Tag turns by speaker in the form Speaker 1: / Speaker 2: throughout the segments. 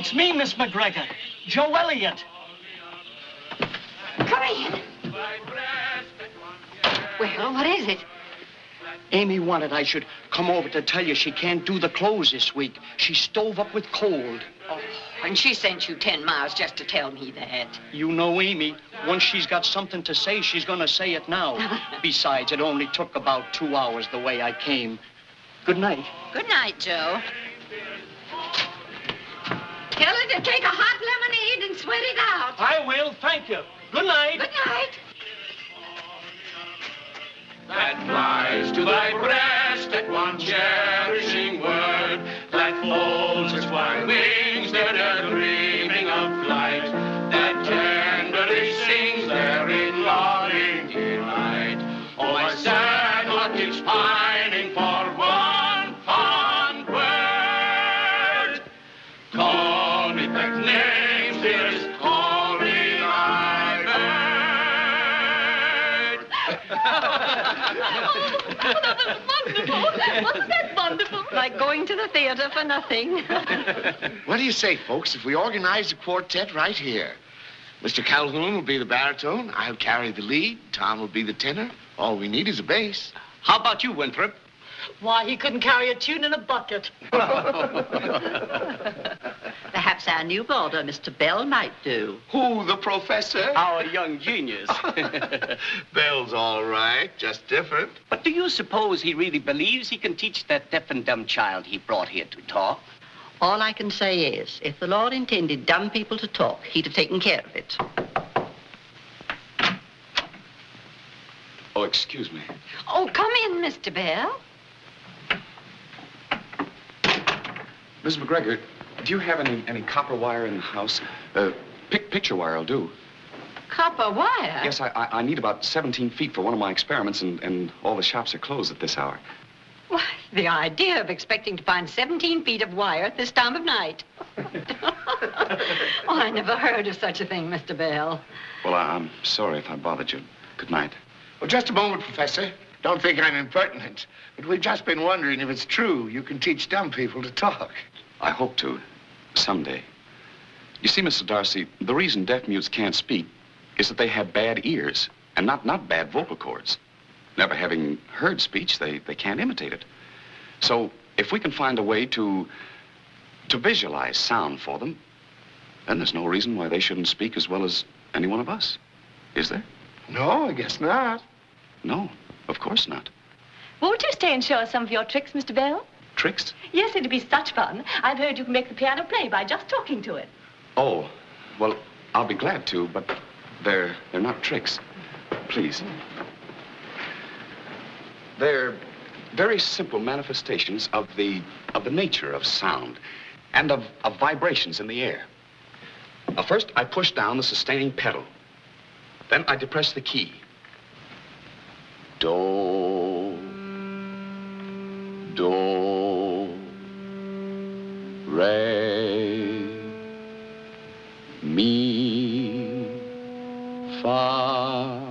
Speaker 1: It's me, Miss McGregor. Joe Elliott.
Speaker 2: Come in. Well, what is it?
Speaker 3: Amy wanted I should come over to tell you she can't do the clothes this week. She's stove up with cold.
Speaker 2: Oh, and she sent you 10 miles just to tell me that.
Speaker 3: You know Amy. Once she's got something to say, she's going to say it now. Besides, it only took about 2 hours the way I came. Good night.
Speaker 2: Good night, Joe. Tell her to take a hot lemonade and sweat it out.
Speaker 1: I will, thank you. Good night.
Speaker 2: Good night.
Speaker 4: That flies to thy breast at one cherishing word, that folds its white wings, they're dreaming of flight, that tenderly sings there in loving delight. Oh, my sad heart keeps pining for one fond word. Call me back names, dearest, call me thy bird.
Speaker 2: Oh, that was wonderful. Wasn't that wonderful? Like going to the theater for nothing.
Speaker 5: What do you say, folks, if we organize a quartet right here? Mr. Calhoun will be the baritone, I'll carry the lead, Tom will be the tenor. All we need is a bass.
Speaker 3: How about you, Winthrop?
Speaker 1: Why, he couldn't carry a tune in a bucket.
Speaker 2: Perhaps our new boarder, Mr. Bell, might do.
Speaker 5: Who, the professor?
Speaker 3: Our young genius.
Speaker 5: Bell's all right, just different.
Speaker 3: But do you suppose he really believes he can teach that deaf and dumb child he brought here to talk?
Speaker 2: All I can say is, if the Lord intended dumb people to talk, he'd have taken care of it.
Speaker 6: Oh, excuse me.
Speaker 2: Oh, come in, Mr. Bell.
Speaker 6: Miss McGregor, do you have any copper wire in the house? Picture wire will do.
Speaker 2: Copper wire?
Speaker 6: Yes, I need about 17 feet for one of my experiments, and all the shops are closed at this hour.
Speaker 2: Why, the idea of expecting to find 17 feet of wire at this time of night. Oh, I never heard of such a thing, Mr. Bell.
Speaker 6: Well, I'm sorry if I bothered you. Good night.
Speaker 5: Well, just a moment, Professor. Don't think I'm impertinent, but we've just been wondering if it's true you can teach dumb people to talk.
Speaker 6: I hope to, someday. You see, Mr. Darcy, the reason deaf mutes can't speak is that they have bad ears and not bad vocal cords. Never having heard speech, they can't imitate it. So if we can find a way to visualize sound for them, then there's no reason why they shouldn't speak as well as any one of us. Is there?
Speaker 5: No, I guess not.
Speaker 6: No, of course not.
Speaker 7: Won't you stay and show us some of your tricks, Mr. Bell?
Speaker 6: Tricks?
Speaker 7: Yes, it'd be such fun. I've heard you can make the piano play by just talking to it.
Speaker 6: Oh, well, I'll be glad to, but they're not tricks. Please. They're very simple manifestations of the nature of sound and of vibrations in the air. First, I push down the sustaining pedal. Then I depress the key. Do, re, mi, fa,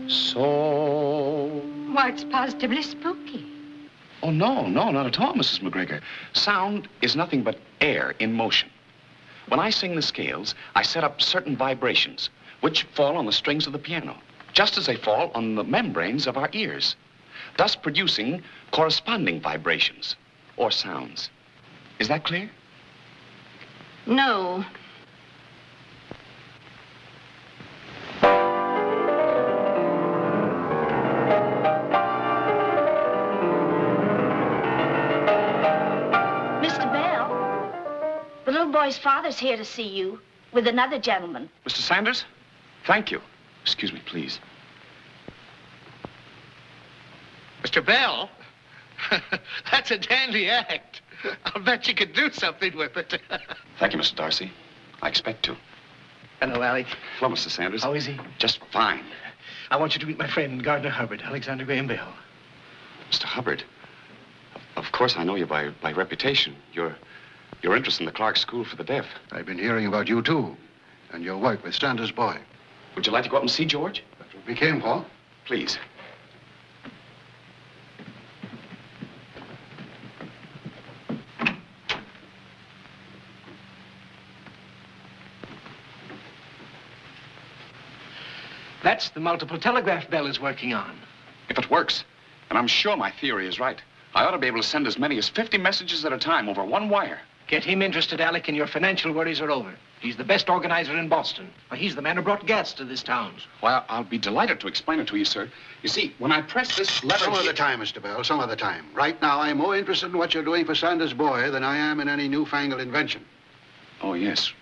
Speaker 6: sol.
Speaker 2: Why, it's positively spooky.
Speaker 6: Oh, no, not at all, Mrs. McGregor. Sound is nothing but air in motion. When I sing the scales, I set up certain vibrations, which fall on the strings of the piano, just as they fall on the membranes of our ears, thus producing corresponding vibrations or sounds. Is that clear?
Speaker 2: No.
Speaker 7: Mr. Bell, the little boy's father's here to see you with another gentleman.
Speaker 6: Mr. Sanders? Thank you. Excuse me, please.
Speaker 5: Mr. Bell? That's a dandy act. I'll bet you could do something with it.
Speaker 6: Thank you, Mr. Darcy. I expect to.
Speaker 8: Hello, Alec.
Speaker 6: Hello, Mr. Sanders.
Speaker 8: How is he?
Speaker 6: Just fine.
Speaker 8: I want you to meet my friend, Gardner Hubbard, Alexander Graham Bell.
Speaker 6: Mr. Hubbard, of course I know you by reputation. Your interest in the Clark School for the Deaf.
Speaker 9: I've been hearing about you, too, and your work with Stander's boy.
Speaker 6: Would you like to go up and see George?
Speaker 9: That's what we came for.
Speaker 6: Please.
Speaker 8: That's the multiple telegraph Bell is working on.
Speaker 6: If it works, and I'm sure my theory is right, I ought to be able to send as many as 50 messages at a time over one wire.
Speaker 8: Get him interested, Alec, and your financial worries are over. He's the best organizer in Boston. Well, he's the man who brought gas to this town.
Speaker 6: Well, I'll be delighted to explain it to you, sir. You see, when I press this lever...
Speaker 9: Some other time, Mr. Bell, some other time. Right now, I'm more interested in what you're doing for Sanders' boy than I am in any newfangled invention.
Speaker 6: Oh, yes.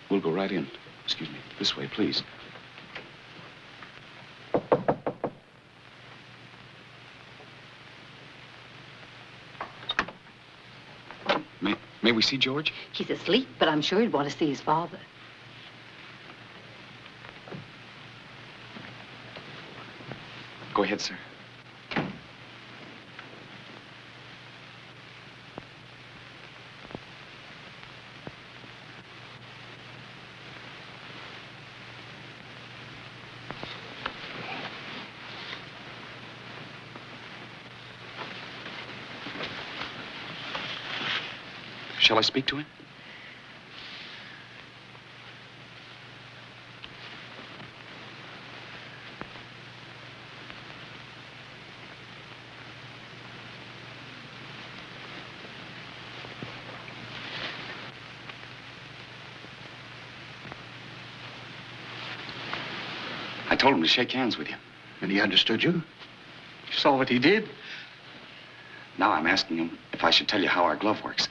Speaker 6: We'll go right in. Excuse me. This way, please. May we see George?
Speaker 10: He's asleep, but I'm sure he'd want to see his father.
Speaker 6: Go ahead, sir. Shall I speak to him? I told him to shake hands with you.
Speaker 9: And he understood you?
Speaker 8: You saw what he did?
Speaker 6: Now I'm asking him if I should tell you how our glove works.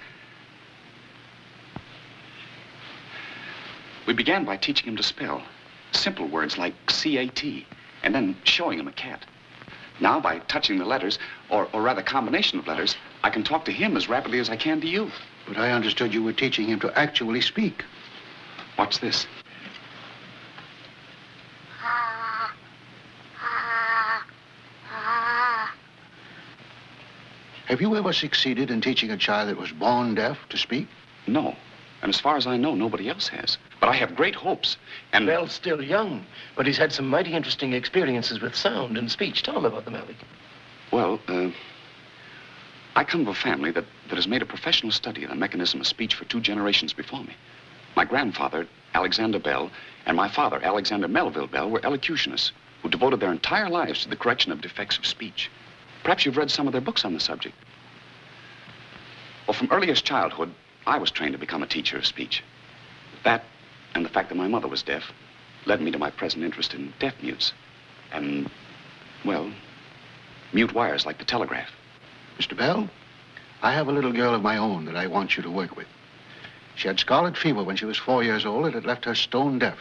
Speaker 6: We began by teaching him to spell simple words like C-A-T, and then showing him a cat. Now, by touching the letters, or rather combination of letters, I can talk to him as rapidly as I can to you.
Speaker 9: But I understood you were teaching him to actually speak.
Speaker 6: Watch this.
Speaker 9: Have you ever succeeded in teaching a child that was born deaf to speak?
Speaker 6: No. And as far as I know, nobody else has. But I have great hopes, and...
Speaker 8: Bell's still young, but he's had some mighty interesting experiences with sound and speech. Tell him about them, Alec.
Speaker 6: Well, I come of a family that has made a professional study of the mechanism of speech for 2 generations before me. My grandfather, Alexander Bell, and my father, Alexander Melville Bell, were elocutionists who devoted their entire lives to the correction of defects of speech. Perhaps you've read some of their books on the subject. Well, from earliest childhood, I was trained to become a teacher of speech. That, and the fact that my mother was deaf, led me to my present interest in deaf mutes. And, well, mute wires like the telegraph.
Speaker 9: Mr. Bell, I have a little girl of my own that I want you to work with. She had scarlet fever when she was 4 years old, and it left her stone deaf.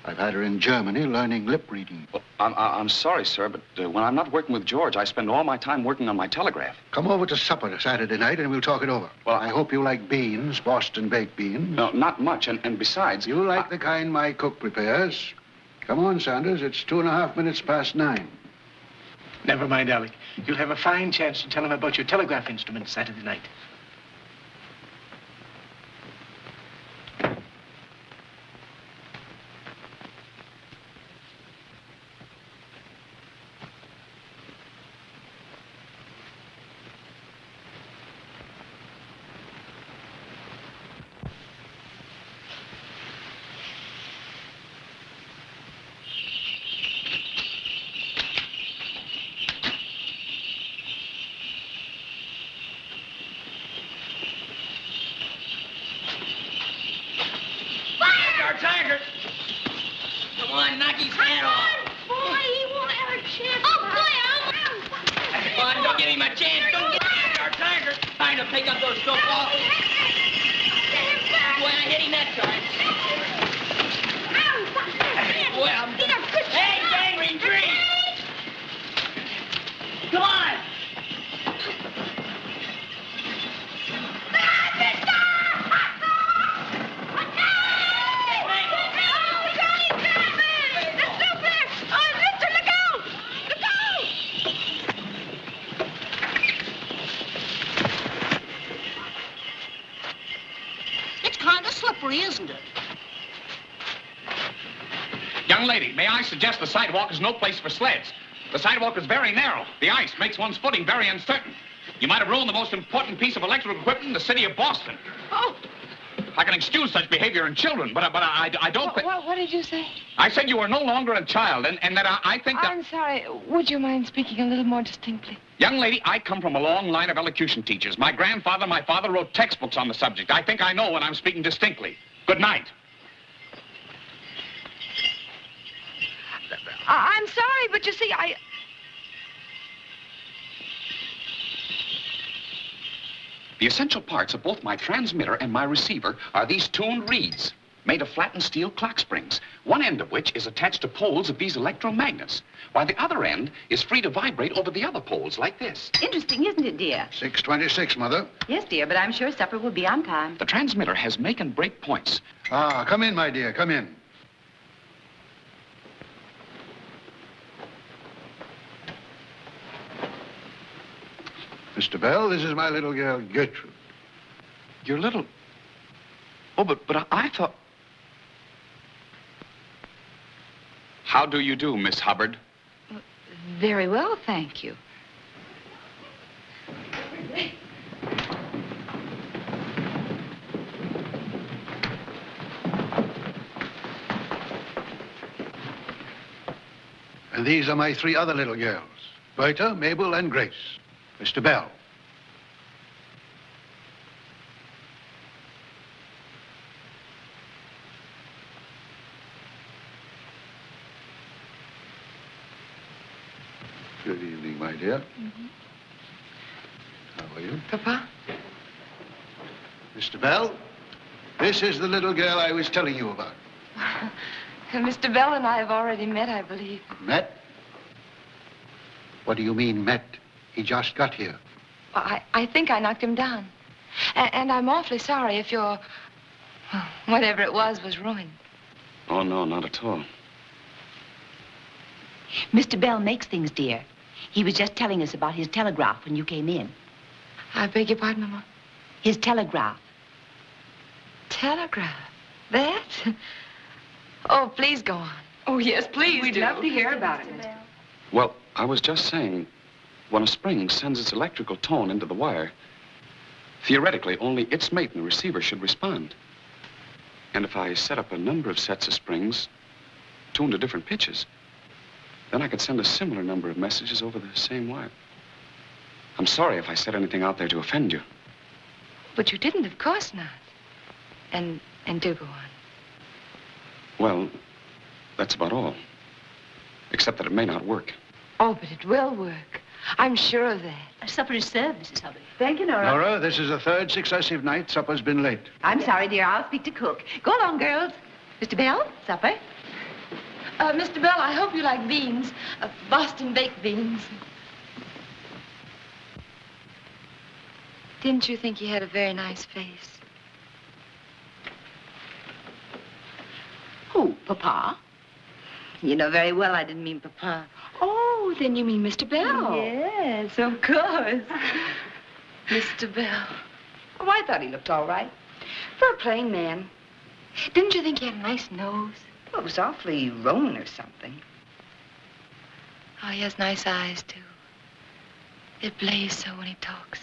Speaker 9: I've had her in Germany learning lip reading.
Speaker 6: Well, I'm sorry, sir, but when I'm not working with George, I spend all my time working on my telegraph.
Speaker 9: Come over to supper Saturday night, and we'll talk it over.
Speaker 6: Well,
Speaker 9: I hope you like beans, Boston baked beans.
Speaker 6: No, not much, and besides...
Speaker 9: You like the kind my cook prepares. Come on, Sanders, it's 2.5 minutes past 9.
Speaker 8: Never mind, Alec. You'll have a fine chance to tell him about your telegraph instrument Saturday night.
Speaker 2: Isn't it?
Speaker 11: Young lady, may I suggest the sidewalk is no place for sleds? The sidewalk is very narrow. The ice makes one's footing very uncertain. You might have ruined the most important piece of electrical equipment in the city of Boston.
Speaker 2: Oh,
Speaker 11: I can excuse such behavior in children, but I don't think...
Speaker 12: What did you say?
Speaker 11: I said you are no longer a child, and that I think that...
Speaker 12: I'm sorry. Would you mind speaking a little more distinctly?
Speaker 11: Young lady, I come from a long line of elocution teachers. My grandfather, my father wrote textbooks on the subject. I think I know when I'm speaking distinctly. Good night.
Speaker 12: I'm sorry, but you see,
Speaker 11: The essential parts of both my transmitter and my receiver are these tuned reeds, made of flattened steel clock springs, one end of which is attached to poles of these electromagnets, while the other end is free to vibrate over the other poles, like this.
Speaker 2: Interesting, isn't it, dear?
Speaker 9: 6:26, Mother.
Speaker 2: Yes, dear, but I'm sure supper will be on time.
Speaker 11: The transmitter has make and break points.
Speaker 9: Ah, come in, my dear, come in. Mr. Bell, this is my little girl, Gertrude.
Speaker 11: Your little... Oh, but I thought... How do you do, Miss Hubbard?
Speaker 10: Very well, thank you.
Speaker 9: And these are my 3 other little girls, Berta, Mabel, and Grace. Mr. Bell. Good evening, my dear. How are you?
Speaker 12: Papa?
Speaker 9: Mr. Bell, this is the little girl I was telling you about.
Speaker 12: Mr. Bell and I have already met, I believe.
Speaker 9: Met? What do you mean, met? He just got here.
Speaker 12: I think I knocked him down. And I'm awfully sorry if your... whatever it was ruined.
Speaker 6: Oh, no, not at all.
Speaker 2: Mr. Bell makes things, dear. He was just telling us about his telegraph when you came in.
Speaker 12: I beg your pardon, Mama?
Speaker 2: His telegraph.
Speaker 12: Telegraph? That? Oh, please go on. Oh, yes, please
Speaker 10: We'd love to hear about it, Mr. Bell.
Speaker 6: Well, I was just saying, when a spring sends its electrical tone into the wire, theoretically, only its mate in the receiver should respond. And if I set up a number of sets of springs, tuned to different pitches, then I could send a similar number of messages over the same wire. I'm sorry if I said anything out there to offend you.
Speaker 12: But you didn't, of course not. And do go on.
Speaker 6: Well, that's about all. Except that it may not work.
Speaker 12: Oh, but it will work. I'm sure of that.
Speaker 2: Supper is served, Mrs. Hubbard.
Speaker 10: Thank you, Nora.
Speaker 9: Nora, this is the 3rd successive night supper's been late.
Speaker 2: I'm sorry, dear. I'll speak to cook. Go along, girls. Mr. Bell, supper.
Speaker 12: Mr. Bell, I hope you like beans. Boston baked beans. Didn't you think he had a very nice face?
Speaker 2: Who, Papa?
Speaker 12: You know very well I didn't mean Papa.
Speaker 10: Oh, then you mean Mr. Bell?
Speaker 12: Yes, of course. Mr. Bell.
Speaker 10: Oh, I thought he looked all right.
Speaker 12: For a plain man. Didn't you think he had a nice nose?
Speaker 10: Well, it was awfully Roman or something.
Speaker 12: Oh, he has nice eyes, too. They blaze so when he talks.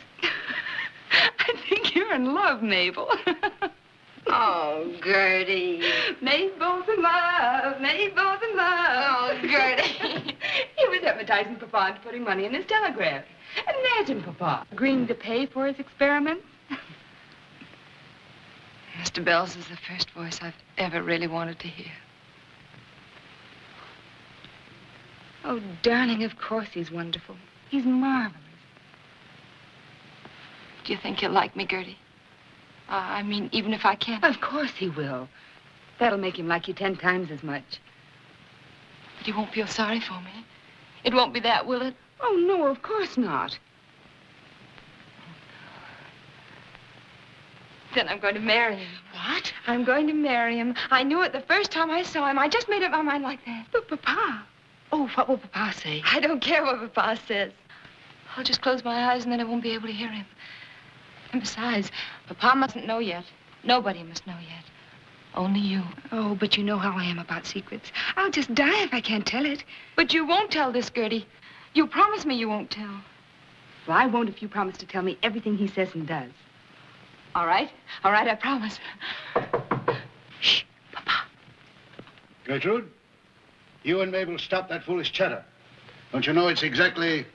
Speaker 10: I think you're in love, Mabel.
Speaker 12: Oh, Gertie.
Speaker 10: Made both in love, made both in love.
Speaker 12: Oh, Gertie.
Speaker 10: He was hypnotizing Papa into putting money in his telegraph. Imagine Papa agreeing to pay for his experiments.
Speaker 12: Mr. Bell's is the first voice I've ever really wanted to hear.
Speaker 10: Oh, darling, of course he's wonderful. He's marvelous.
Speaker 12: Do you think he'll like me, Gertie? I mean, even if I can't.
Speaker 10: Of course he will. That'll make him like you 10 times as much.
Speaker 12: But you won't feel sorry for me. It won't be that, will it?
Speaker 10: Oh, no, of course not.
Speaker 12: Then I'm going to marry him.
Speaker 10: What?
Speaker 12: I'm going to marry him. I knew it the first time I saw him. I just made up my mind like that.
Speaker 10: But Papa. Oh, what will Papa say?
Speaker 12: I don't care what Papa says. I'll just close my eyes and then I won't be able to hear him. And besides, Papa mustn't know yet. Nobody must know yet. Only you.
Speaker 10: Oh, but you know how I am about secrets. I'll just die if I can't tell it.
Speaker 12: But you won't tell this, Gertie. You promise me you won't tell.
Speaker 10: Well, I won't if you promise to tell me everything he says and does.
Speaker 12: All right, I promise.
Speaker 9: Gertrude, you and Mabel stop that foolish chatter. Don't you know it's exactly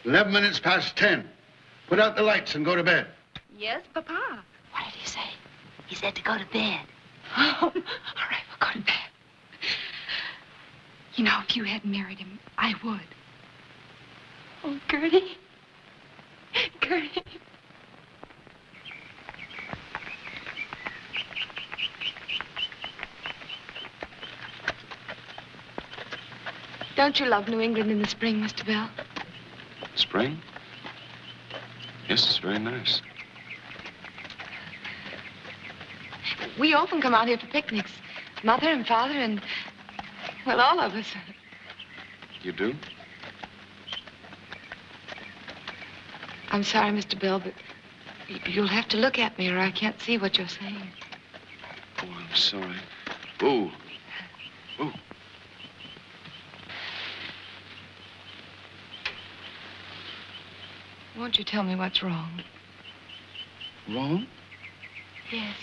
Speaker 9: 11 minutes past 10? Put out the lights and go to bed.
Speaker 12: Yes, Papa.
Speaker 7: What did he say? He said to go to bed.
Speaker 12: Oh, all right, we'll go to bed. You know, if you hadn't married him, I would. Oh, Gertie. Gertie. Don't you love New England in the spring, Mr. Bell?
Speaker 6: Spring? Yes, it's very nice.
Speaker 12: We often come out here for picnics. Mother and Father and, well, all of us.
Speaker 6: You do?
Speaker 12: I'm sorry, Mr. Bell, but you'll have to look at me or I can't see what you're saying.
Speaker 6: Oh, I'm sorry. Ooh. Ooh.
Speaker 12: Won't you tell me what's wrong?
Speaker 6: Wrong?
Speaker 12: Yes.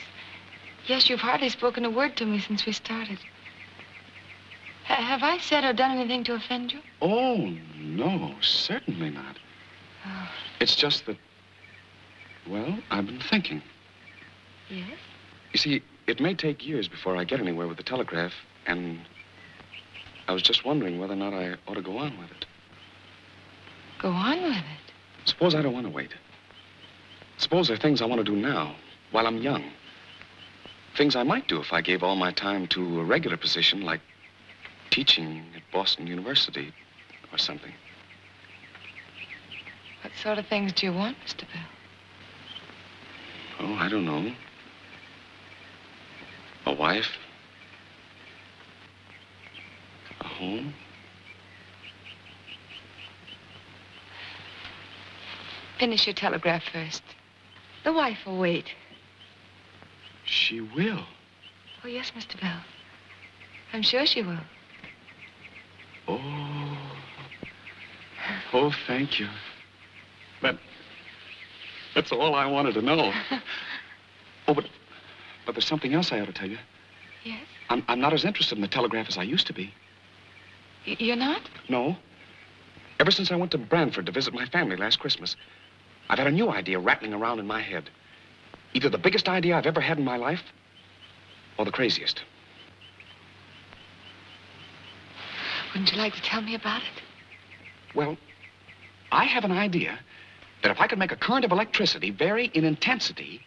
Speaker 12: Yes, you've hardly spoken a word to me since we started. Have I said or done anything to offend you?
Speaker 6: Oh, no, certainly not.
Speaker 12: Oh.
Speaker 6: It's just that, well, I've been thinking.
Speaker 12: Yes?
Speaker 6: You see, it may take years before I get anywhere with the Telegraph, and I was just wondering whether or not I ought to go on with it.
Speaker 12: Go on with it?
Speaker 6: Suppose I don't want to wait. Suppose there are things I want to do now, while I'm young. Things I might do if I gave all my time to a regular position like teaching at Boston University or something.
Speaker 12: What sort of things do you want, Mr. Bell?
Speaker 6: Oh, I don't know. A wife. A home.
Speaker 12: Finish your telegraph first. The wife will wait.
Speaker 6: She will.
Speaker 12: Oh, yes, Mr. Bell. I'm sure she will.
Speaker 6: Oh. Oh, thank you. That's all I wanted to know. Oh, but there's something else I ought to tell you.
Speaker 12: Yes?
Speaker 6: I'm not as interested in the Telegraph as I used to be.
Speaker 12: You're not?
Speaker 6: No. Ever since I went to Branford to visit my family last Christmas, I've had a new idea rattling around in my head. Either the biggest idea I've ever had in my life, or the craziest.
Speaker 12: Wouldn't you like to tell me about it?
Speaker 6: Well, I have an idea that if I could make a current of electricity vary in intensity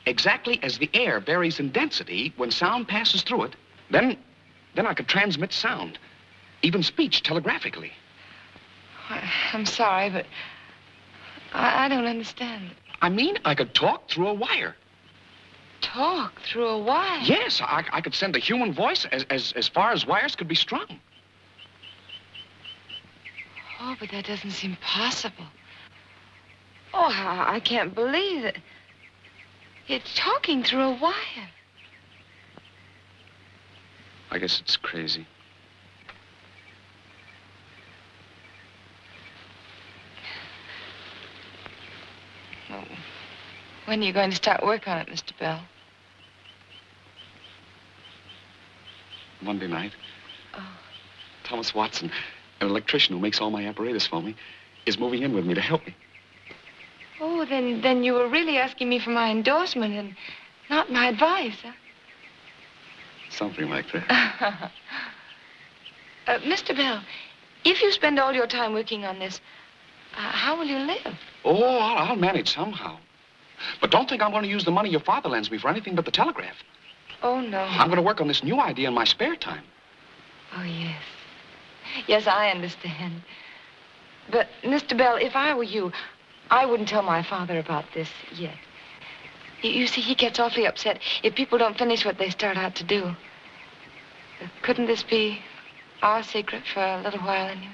Speaker 6: exactly as the air varies in density when sound passes through it, then I could transmit sound, even speech telegraphically.
Speaker 12: I'm sorry, but I don't understand.
Speaker 6: I mean, I could talk through a wire.
Speaker 12: Talk through a wire?
Speaker 6: Yes, I could send a human voice as far as wires could be strung.
Speaker 12: Oh, but that doesn't seem possible. Oh, I can't believe it. It's talking through a wire.
Speaker 6: I guess it's crazy.
Speaker 12: Oh. When are you going to start work on it, Mr. Bell?
Speaker 6: Monday night.
Speaker 12: Oh.
Speaker 6: Thomas Watson, an electrician who makes all my apparatus for me, is moving in with me to help me.
Speaker 12: Oh, then you were really asking me for my endorsement and not my advice, huh?
Speaker 6: Something like that.
Speaker 12: Mr. Bell, if you spend all your time working on this, how will you live?
Speaker 6: Oh, I'll manage somehow. But don't think I'm going to use the money your father lends me for anything but the Telegraph.
Speaker 12: Oh, no.
Speaker 6: I'm going to work on this new idea in my spare time.
Speaker 12: Oh, yes. Yes, I understand. But, Mr. Bell, if I were you, I wouldn't tell my father about this yet. You see, he gets awfully upset if people don't finish what they start out to do. Couldn't this be our secret for a little while anyway?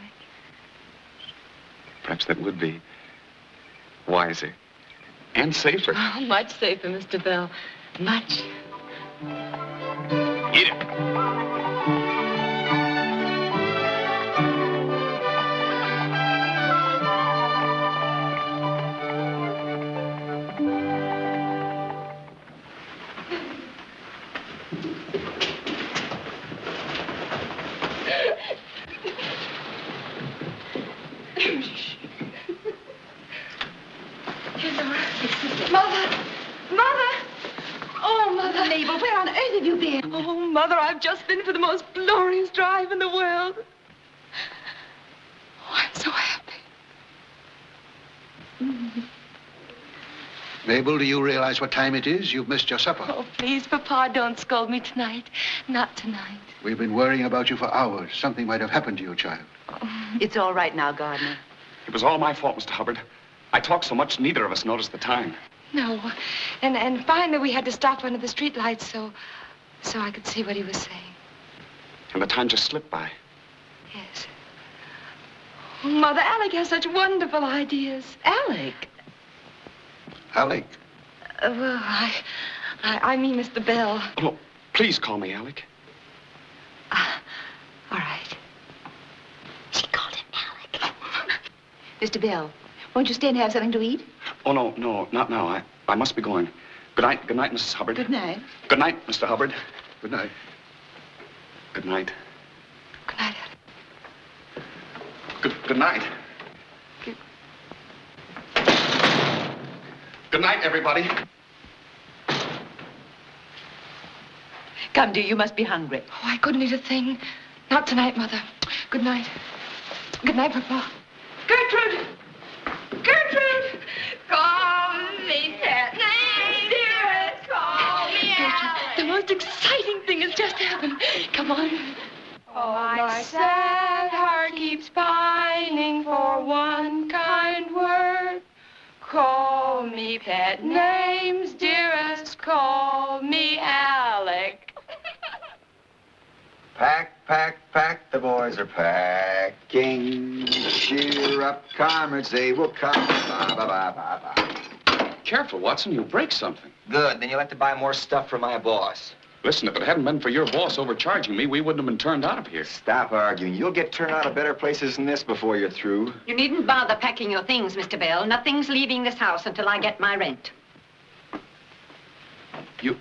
Speaker 6: Perhaps that would be wiser and safer.
Speaker 12: Oh, much safer, Mr. Bell. Much.
Speaker 6: Eat it.
Speaker 10: Mother, I've just been for the most glorious drive in the world. Oh, I'm so happy.
Speaker 9: Mabel, do you realize what time it is? You've missed your supper.
Speaker 10: Oh, please, Papa, don't scold me tonight. Not tonight.
Speaker 9: We've been worrying about you for hours. Something might have happened to you, child.
Speaker 2: It's all right now, Gardner.
Speaker 6: It was all my fault, Mr. Hubbard. I talked so much, neither of us noticed the time.
Speaker 12: No. And finally we had to stop under the streetlights so I could see what he was saying.
Speaker 6: And the time just slipped by.
Speaker 12: Yes. Oh, Mother, Alec has such wonderful ideas.
Speaker 2: Alec?
Speaker 9: Alec?
Speaker 12: Well, I mean Mr. Bell.
Speaker 6: Oh, please call me Alec.
Speaker 12: All right.
Speaker 7: She called him Alec. Mr. Bell, won't you stay and have something to eat?
Speaker 6: Oh, no, not now. I must be going. Good night, Mrs. Hubbard.
Speaker 7: Good night.
Speaker 6: Good night, Mr. Hubbard.
Speaker 9: Good night.
Speaker 6: Good night.
Speaker 12: Good night, Alec.
Speaker 6: Good night. Good night, everybody.
Speaker 2: Come, dear, you must be hungry.
Speaker 12: Oh, I couldn't eat a thing. Not tonight, Mother. Good night. Good night, Papa. Gertrude! Gertrude!
Speaker 10: Call me pet name, dearest, call me Alec.
Speaker 12: The most exciting thing has just happened. Come on.
Speaker 10: Oh, my sad heart keeps pining for one kind word. Call me pet names, dearest, call me Alec.
Speaker 13: Pack, pack, pack, the boys are packing. Cheer up, comrades, they will come. Ba, ba, ba, ba, ba.
Speaker 6: Careful, Watson, you'll break something.
Speaker 13: Good, then you'll have to buy more stuff for my boss.
Speaker 6: Listen, if it hadn't been for your boss overcharging me, we wouldn't have been turned out of here.
Speaker 13: Stop arguing. You'll get turned out of better places than this before you're through.
Speaker 2: You needn't bother packing your things, Mr. Bell. Nothing's leaving this house until I get my rent.
Speaker 6: You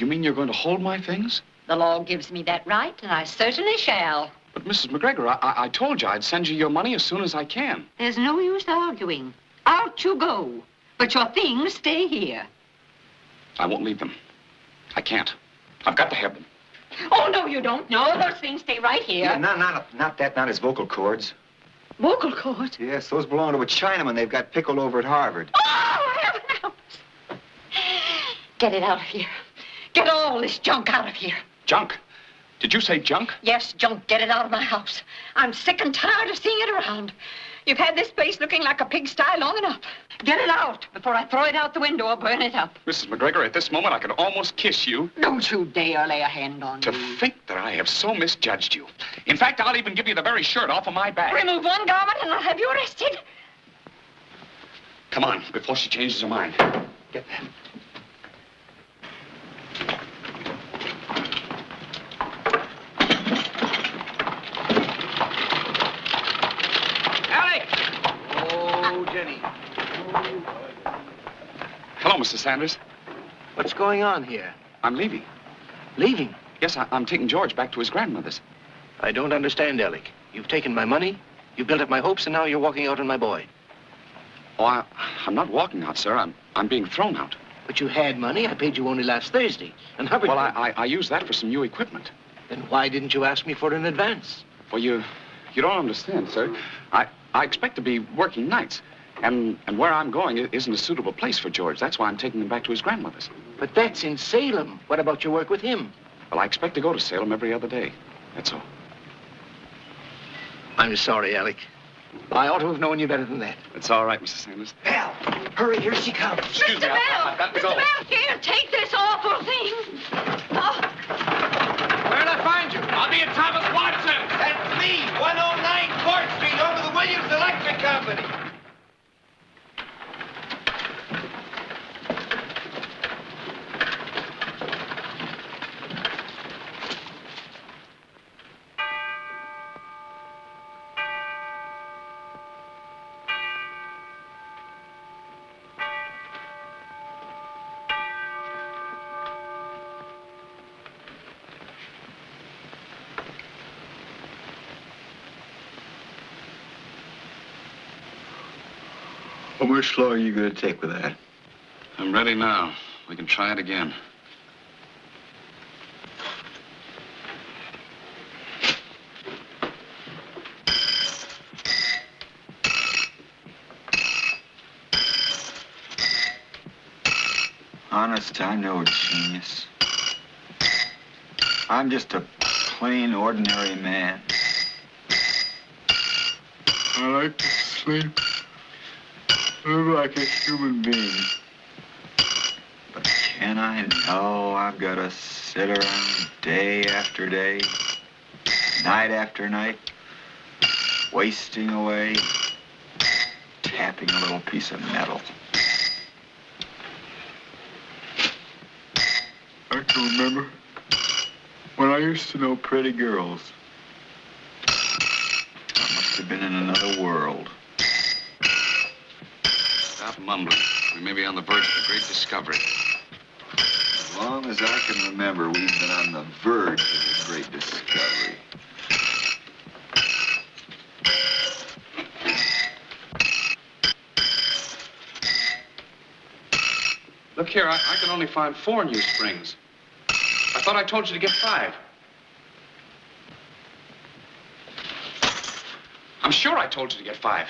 Speaker 6: mean you're going to hold my things?
Speaker 2: The law gives me that right, and I certainly shall.
Speaker 6: But, Mrs. McGregor, I told you I'd send you your money as soon as I can.
Speaker 2: There's no use arguing. Out you go. But your things stay here.
Speaker 6: I won't leave them. I can't. I've got to have them.
Speaker 2: Oh, no, you don't. No, those things stay right here.
Speaker 13: Yeah, not his vocal cords.
Speaker 2: Vocal cords?
Speaker 13: Yes, those belong to a Chinaman they've got pickled over at Harvard.
Speaker 2: Oh, heaven help! Get it out of here. Get all this junk out of here.
Speaker 6: Junk? Did you say junk?
Speaker 2: Yes, junk. Get it out of my house. I'm sick and tired of seeing it around. You've had this place looking like a pigsty long enough. Get it out before I throw it out the window or burn it up.
Speaker 6: Mrs. McGregor, at this moment, I could almost kiss you.
Speaker 2: Don't you dare lay a hand on
Speaker 6: To
Speaker 2: me.
Speaker 6: think that I have so misjudged you. In fact, I'll even give you the very shirt off of my back.
Speaker 2: Remove one garment and I'll have you arrested.
Speaker 6: Come on, before she changes her mind. Get that.
Speaker 8: Jenny.
Speaker 6: Hello, Mr. Sanders.
Speaker 8: What's going on here?
Speaker 6: I'm leaving.
Speaker 8: Leaving?
Speaker 6: Yes, I'm taking George back to his grandmother's.
Speaker 8: I don't understand, Alec. You've taken my money, you've built up my hopes, and now you're walking out on my boy.
Speaker 6: Oh, I'm not walking out, sir. I'm being thrown out.
Speaker 8: But you had money. I paid you only last Thursday. And Hubbard...
Speaker 6: Well, I used that for some new equipment.
Speaker 8: Then why didn't you ask me for it in advance?
Speaker 6: Well, you don't understand, sir. I expect to be working nights. And where I'm going isn't a suitable place for George. That's why I'm taking him back to his grandmother's.
Speaker 8: But that's in Salem. What about your work with him?
Speaker 6: Well, I expect to go to Salem every other day. That's all.
Speaker 8: I'm sorry, Alec. I ought to have known you better than that.
Speaker 6: It's all right, Mr. Sanders.
Speaker 13: Bell, hurry, here she comes.
Speaker 6: Excuse me, I've got to go.
Speaker 2: Mr. Bell, here, take this awful thing. Oh.
Speaker 4: Where'd I find you? I'll be at Thomas Watson.
Speaker 13: That's me, 109 Court Street, over the Williams Electric Company. How much slower are you going to take with that?
Speaker 6: I'm ready now. We can try it again.
Speaker 13: Honest, I'm no genius. I'm just a plain, ordinary man. I like to sleep. Live like a human being. But can I? No, I've got to sit around day after day, night after night, wasting away, tapping a little piece of metal. I can remember when I used to know pretty girls. I must have been in another world.
Speaker 6: Stop mumbling. We may be on the verge of a great discovery.
Speaker 13: As long as I can remember, we've been on the verge of a great discovery.
Speaker 11: Look here, I can only find 4 new springs. I thought I told you to get 5. I'm sure I told you to get 5.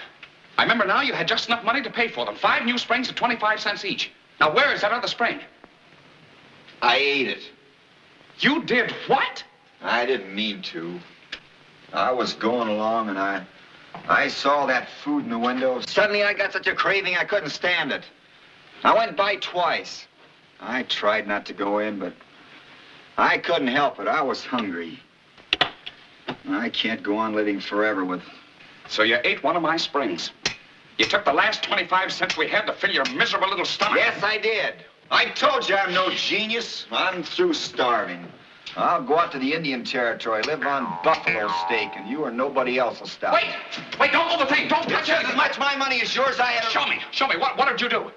Speaker 11: I remember now you had just enough money to pay for them. 5 new springs at 25 cents each. Now, where is that other spring?
Speaker 13: I ate it.
Speaker 11: You did what?
Speaker 13: I didn't mean to. I was going along and I saw that food in the window. Suddenly I got such a craving I couldn't stand it. I went by twice. I tried not to go in, but I couldn't help it. I was hungry. I can't go on living forever with...
Speaker 11: So you ate one of my springs. You took the last 25 cents we had to fill your miserable little stomach.
Speaker 13: Yes, I did. I told you I'm no genius. I'm through starving. I'll go out to the Indian Territory, live on buffalo steak, and you or nobody else will stop.
Speaker 11: Wait, don't hold the thing. Don't touch it.
Speaker 13: It's as much my money as yours. I had to...
Speaker 11: Show me. What did you do?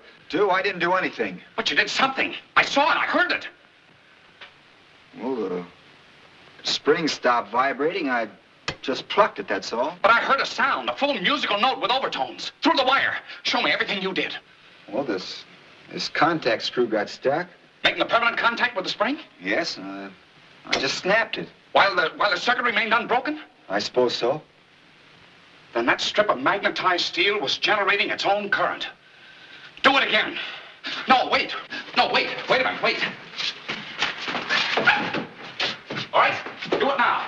Speaker 13: I didn't do anything.
Speaker 11: But you did something. I saw it. I heard it.
Speaker 13: Well, the spring stopped vibrating. I just plucked it, that's all.
Speaker 11: But I heard a sound, a full musical note with overtones, through the wire. Show me everything you did.
Speaker 13: Well, this contact screw got stuck.
Speaker 11: Making a permanent contact with the spring?
Speaker 13: Yes, I just snapped it.
Speaker 11: While the circuit remained unbroken?
Speaker 13: I suppose so.
Speaker 11: Then that strip of magnetized steel was generating its own current. Do it again. No, wait. Wait a minute, wait. All right, do it now.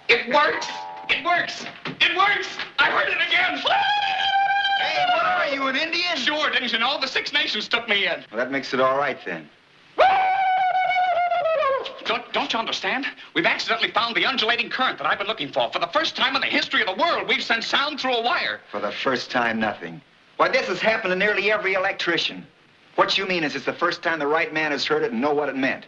Speaker 11: It works! I heard it again!
Speaker 13: Hey, what are you, an Indian?
Speaker 11: Sure, didn't you know? The 6 Nations took me in.
Speaker 13: Well, that makes it all right, then.
Speaker 11: Don't you understand? We've accidentally found the undulating current that I've been looking for. For the first time in the history of the world, we've sent sound through a wire.
Speaker 13: For the first time, nothing. Why, this has happened to nearly every electrician. What you mean is it's the first time the right man has heard it and know what it meant.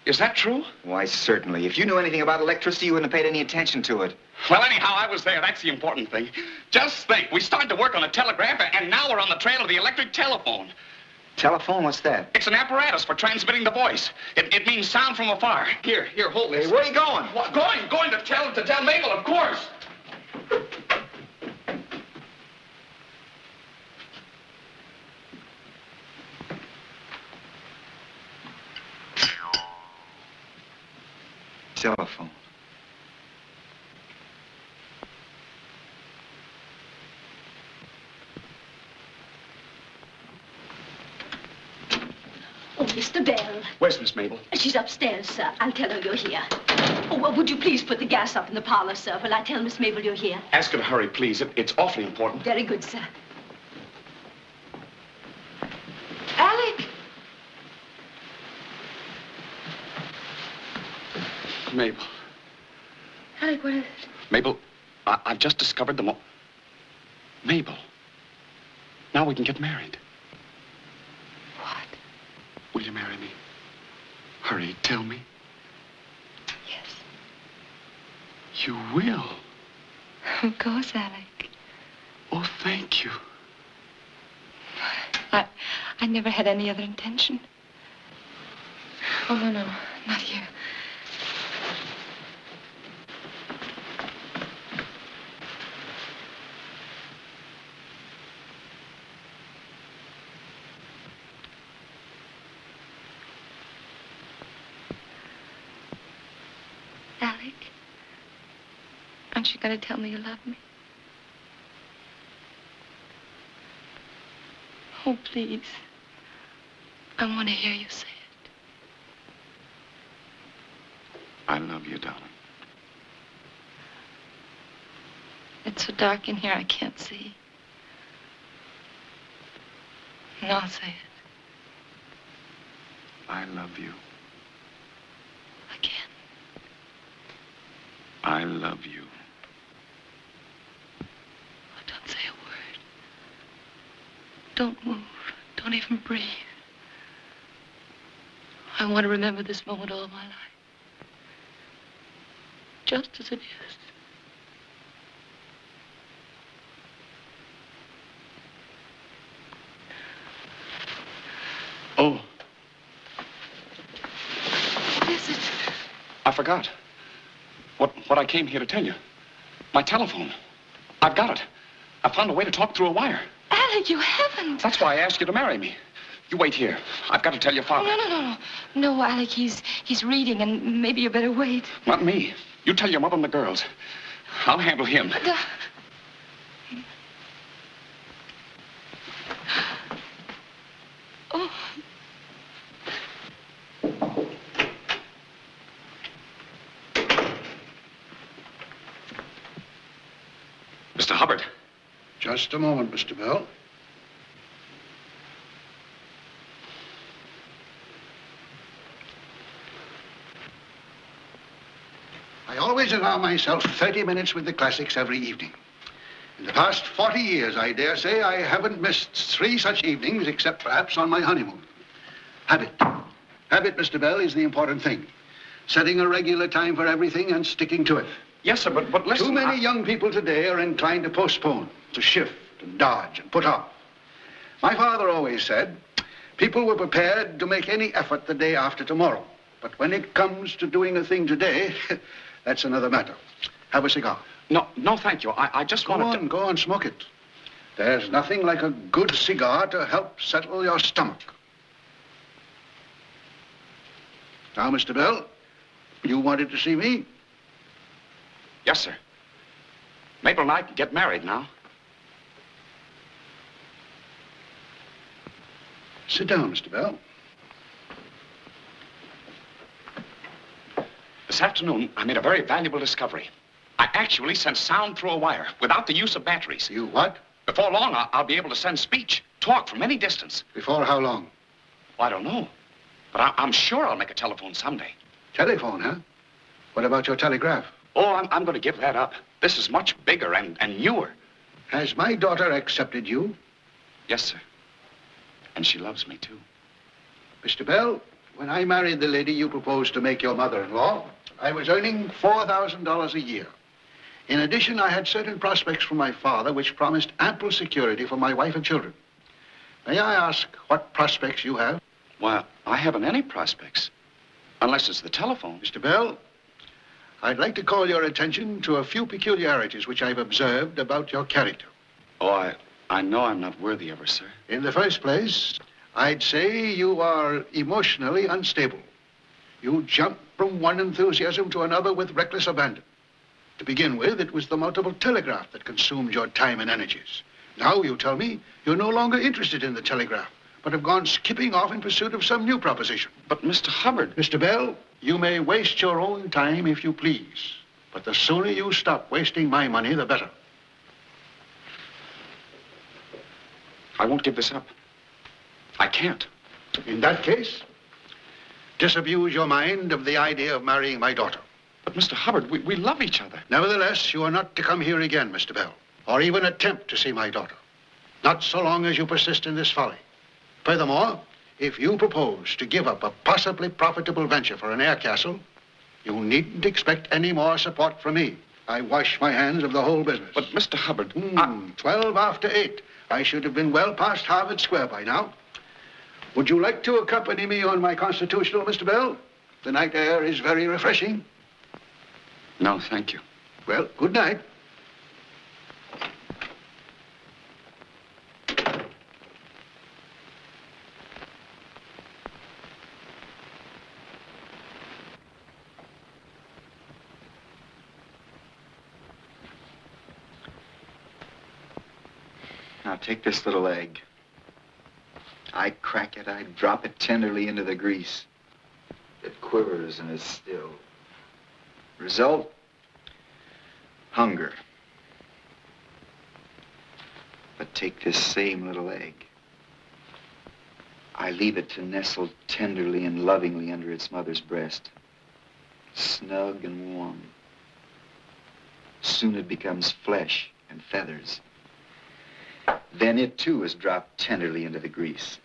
Speaker 11: Is that true?
Speaker 13: Why, certainly. If you knew anything about electricity, you wouldn't have paid any attention to it.
Speaker 11: Well, anyhow, I was there. That's the important thing. Just think, we started to work on a telegraph, and now we're on the trail of the electric telephone.
Speaker 13: Telephone? What's that?
Speaker 11: It's an apparatus for transmitting the voice. It means sound from afar. Here, hold this.
Speaker 13: Hey, where are you going?
Speaker 11: Well, going to tell Mabel, of course.
Speaker 13: Telephone.
Speaker 14: Oh, Mr. Bell.
Speaker 11: Where's Miss Mabel?
Speaker 14: She's upstairs, sir. I'll tell her you're here. Oh, well, would you please put the gas up in the parlor, sir, while I tell Miss Mabel you're here?
Speaker 11: Ask her to hurry, please. It's awfully important.
Speaker 14: Very good, sir.
Speaker 12: Alec!
Speaker 11: Mabel.
Speaker 12: Alec, what is it?
Speaker 11: Mabel, I've just discovered Mabel. Now we can get married.
Speaker 12: What?
Speaker 11: Will you marry me? Hurry, tell me.
Speaker 12: Yes.
Speaker 11: You will?
Speaker 12: Of course, Alec.
Speaker 11: Oh, thank you.
Speaker 12: I never had any other intention. Oh, no, not here. Alec, aren't you going to tell me you love me? Oh, please. I want to hear you say it.
Speaker 6: I love you, darling.
Speaker 12: It's so dark in here, I can't see. Now say it.
Speaker 6: I love you.
Speaker 12: Again.
Speaker 6: I love you.
Speaker 12: Oh, don't say a word. Don't move. Don't even breathe. I want to remember this moment all my life. Just as it is.
Speaker 6: Oh.
Speaker 12: What is it?
Speaker 6: I forgot. What I came here to tell you. My telephone. I've got it. I found a way to talk through a wire.
Speaker 12: Alec, you haven't.
Speaker 6: That's why I asked you to marry me. You wait here. I've got to tell your father.
Speaker 12: No. No, Alec, he's reading, and maybe you better wait.
Speaker 6: Not me. You tell your mother and the girls. I'll handle him.
Speaker 12: Oh.
Speaker 6: Mr. Hubbard.
Speaker 9: Just a moment, Mr. Bell. I always allow myself 30 minutes with the classics every evening. In the past 40 years, I dare say, I haven't missed 3 such evenings, except perhaps on my honeymoon. Habit. Habit, Mr. Bell, is the important thing. Setting a regular time for everything and sticking to it.
Speaker 6: Yes, sir, but listen...
Speaker 9: Too many young people today are inclined to postpone, to shift and dodge and put off. My father always said, people were prepared to make any effort the day after tomorrow. But when it comes to doing a thing today, that's another matter. Have a cigar.
Speaker 6: No, thank you. I just wanted to...
Speaker 9: Go on, smoke it. There's nothing like a good cigar to help settle your stomach. Now, Mr. Bell, you wanted to see me?
Speaker 6: Yes, sir. Mabel and I can get married now.
Speaker 9: Sit down, Mr. Bell.
Speaker 6: This afternoon, I made a very valuable discovery. I actually sent sound through a wire without the use of batteries.
Speaker 9: You what?
Speaker 6: Before long, I'll be able to send speech, talk from any distance.
Speaker 9: Before how long?
Speaker 6: Well, I don't know. But I'm sure I'll make a telephone someday.
Speaker 9: Telephone, huh? What about your telegraph?
Speaker 6: Oh, I'm going to give that up. This is much bigger and newer.
Speaker 9: Has my daughter accepted you?
Speaker 6: Yes, sir. And she loves me, too.
Speaker 9: Mr. Bell, when I married the lady you proposed to make your mother-in-law, I was earning $4,000 a year. In addition, I had certain prospects from my father which promised ample security for my wife and children. May I ask what prospects you have?
Speaker 6: Well, I haven't any prospects. Unless it's the telephone.
Speaker 9: Mr. Bell, I'd like to call your attention to a few peculiarities which I've observed about your character.
Speaker 6: Oh, I know I'm not worthy of her, sir.
Speaker 9: In the first place, I'd say you are emotionally unstable. You jump from one enthusiasm to another with reckless abandon. To begin with, it was the multiple telegraph that consumed your time and energies. Now you tell me you're no longer interested in the telegraph, but have gone skipping off in pursuit of some new proposition.
Speaker 6: But, Mr. Hubbard...
Speaker 9: Mr. Bell, you may waste your own time if you please, but the sooner you stop wasting my money, the better.
Speaker 6: I won't give this up. I can't.
Speaker 9: In that case, disabuse your mind of the idea of marrying my daughter.
Speaker 6: But, Mr. Hubbard, we love each other.
Speaker 9: Nevertheless, you are not to come here again, Mr. Bell, or even attempt to see my daughter. Not so long as you persist in this folly. Furthermore, if you propose to give up a possibly profitable venture for an air castle, you needn't expect any more support from me. I wash my hands of the whole business.
Speaker 6: But, Mr. Hubbard...
Speaker 9: 12 after 8. I should have been well past Harvard Square by now. Would you like to accompany me on my constitutional, Mr. Bell? The night air is very refreshing.
Speaker 6: No, thank you.
Speaker 9: Well, good night.
Speaker 13: Now take this little egg. I crack it, I drop it tenderly into the grease. It quivers and is still. Result? Hunger. But take this same little egg. I leave it to nestle tenderly and lovingly under its mother's breast, snug and warm. Soon it becomes flesh and feathers. Then it, too, is dropped tenderly into the grease.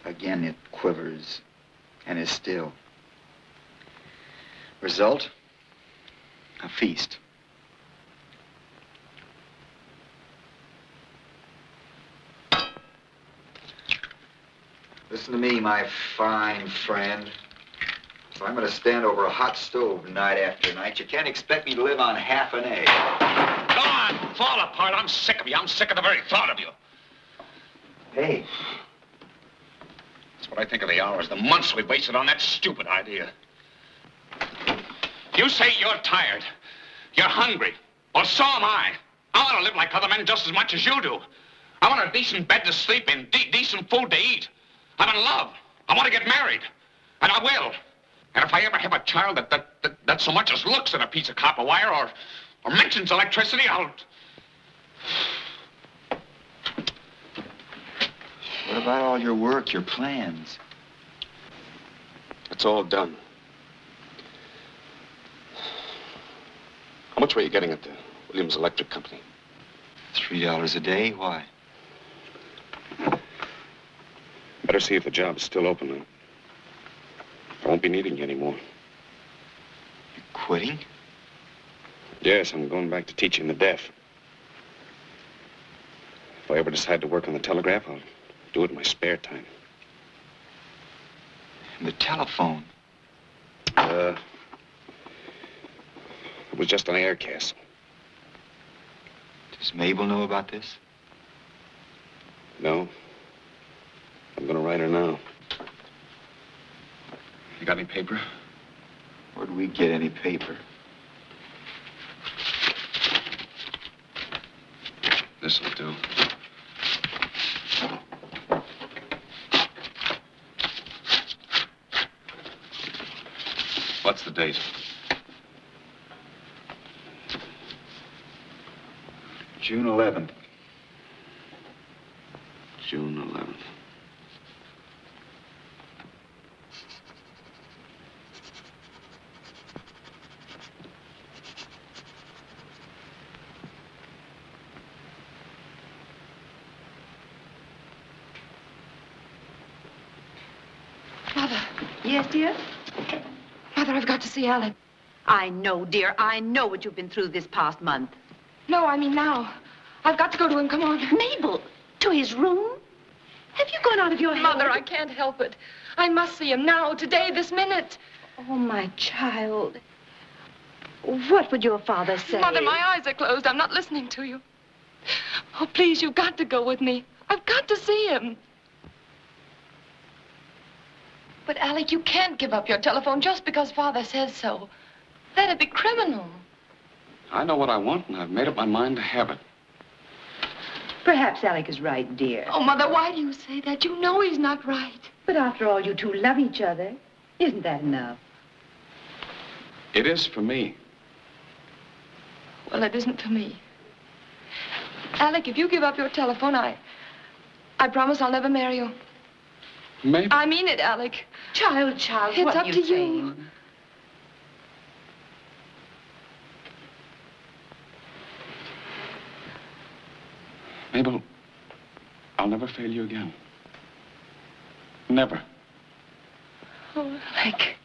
Speaker 13: Again, it quivers and is still. Result? A feast. Listen to me, my fine friend. If I'm going to stand over a hot stove night after night, you can't expect me to live on half an egg.
Speaker 11: Go on, fall apart. I'm sick of you. I'm sick of the very thought of you.
Speaker 13: Hey.
Speaker 11: That's what I think of the hours, the months we've wasted on that stupid idea. You say you're tired. You're hungry. Well, so am I. I want to live like other men just as much as you do. I want a decent bed to sleep in, decent food to eat. I'm in love. I want to get married. And I will. And if I ever have a child that so much as looks at a piece of copper wire or mentions electricity, I'll...
Speaker 13: What about all your work, your plans?
Speaker 6: It's all done. How much were you getting at the Williams Electric Company?
Speaker 13: $3 a day? Why?
Speaker 6: Better see if the job is still open now. I won't be needing you anymore.
Speaker 13: You quitting?
Speaker 6: Yes, I'm going back to teaching the deaf. If I ever decide to work on the telegraph, I'll do it in my spare time.
Speaker 13: And the telephone?
Speaker 6: It was just an air castle.
Speaker 13: Does Mabel know about this?
Speaker 6: No. I'm gonna write her now. You got any paper?
Speaker 13: Where'd we get any paper?
Speaker 6: This'll do. What's the date?
Speaker 13: June 11th.
Speaker 6: June 11th.
Speaker 12: Mother.
Speaker 2: Yes, dear?
Speaker 12: Mother, I've got to see Alec.
Speaker 2: I know, dear. I know what you've been through this past month.
Speaker 12: No, I mean now. I've got to go to him. Come on.
Speaker 2: Mabel, to his room? Have you gone out of your head?
Speaker 12: Mother, I can't help it. I must see him now, today, this minute.
Speaker 2: Oh, my child. What would your father say?
Speaker 12: Mother, my eyes are closed. I'm not listening to you. Oh, please, you've got to go with me. I've got to see him. But, Alec, you can't give up your telephone just because Father says so. That'd be criminal.
Speaker 6: I know what I want, and I've made up my mind to have it.
Speaker 2: Perhaps Alec is right, dear.
Speaker 12: Oh, Mother, why do you say that? You know he's not right.
Speaker 2: But after all, you two love each other. Isn't that enough?
Speaker 6: It is for me.
Speaker 12: Well, it isn't for me. Alec, if you give up your telephone, I promise I'll never marry you.
Speaker 6: Maybe.
Speaker 12: I mean it, Alec.
Speaker 2: Child,
Speaker 12: It's
Speaker 2: what
Speaker 12: up
Speaker 2: are
Speaker 12: to
Speaker 2: you saying?
Speaker 12: you.
Speaker 6: Mabel, I'll never fail you again. Never.
Speaker 12: Oh, Alec.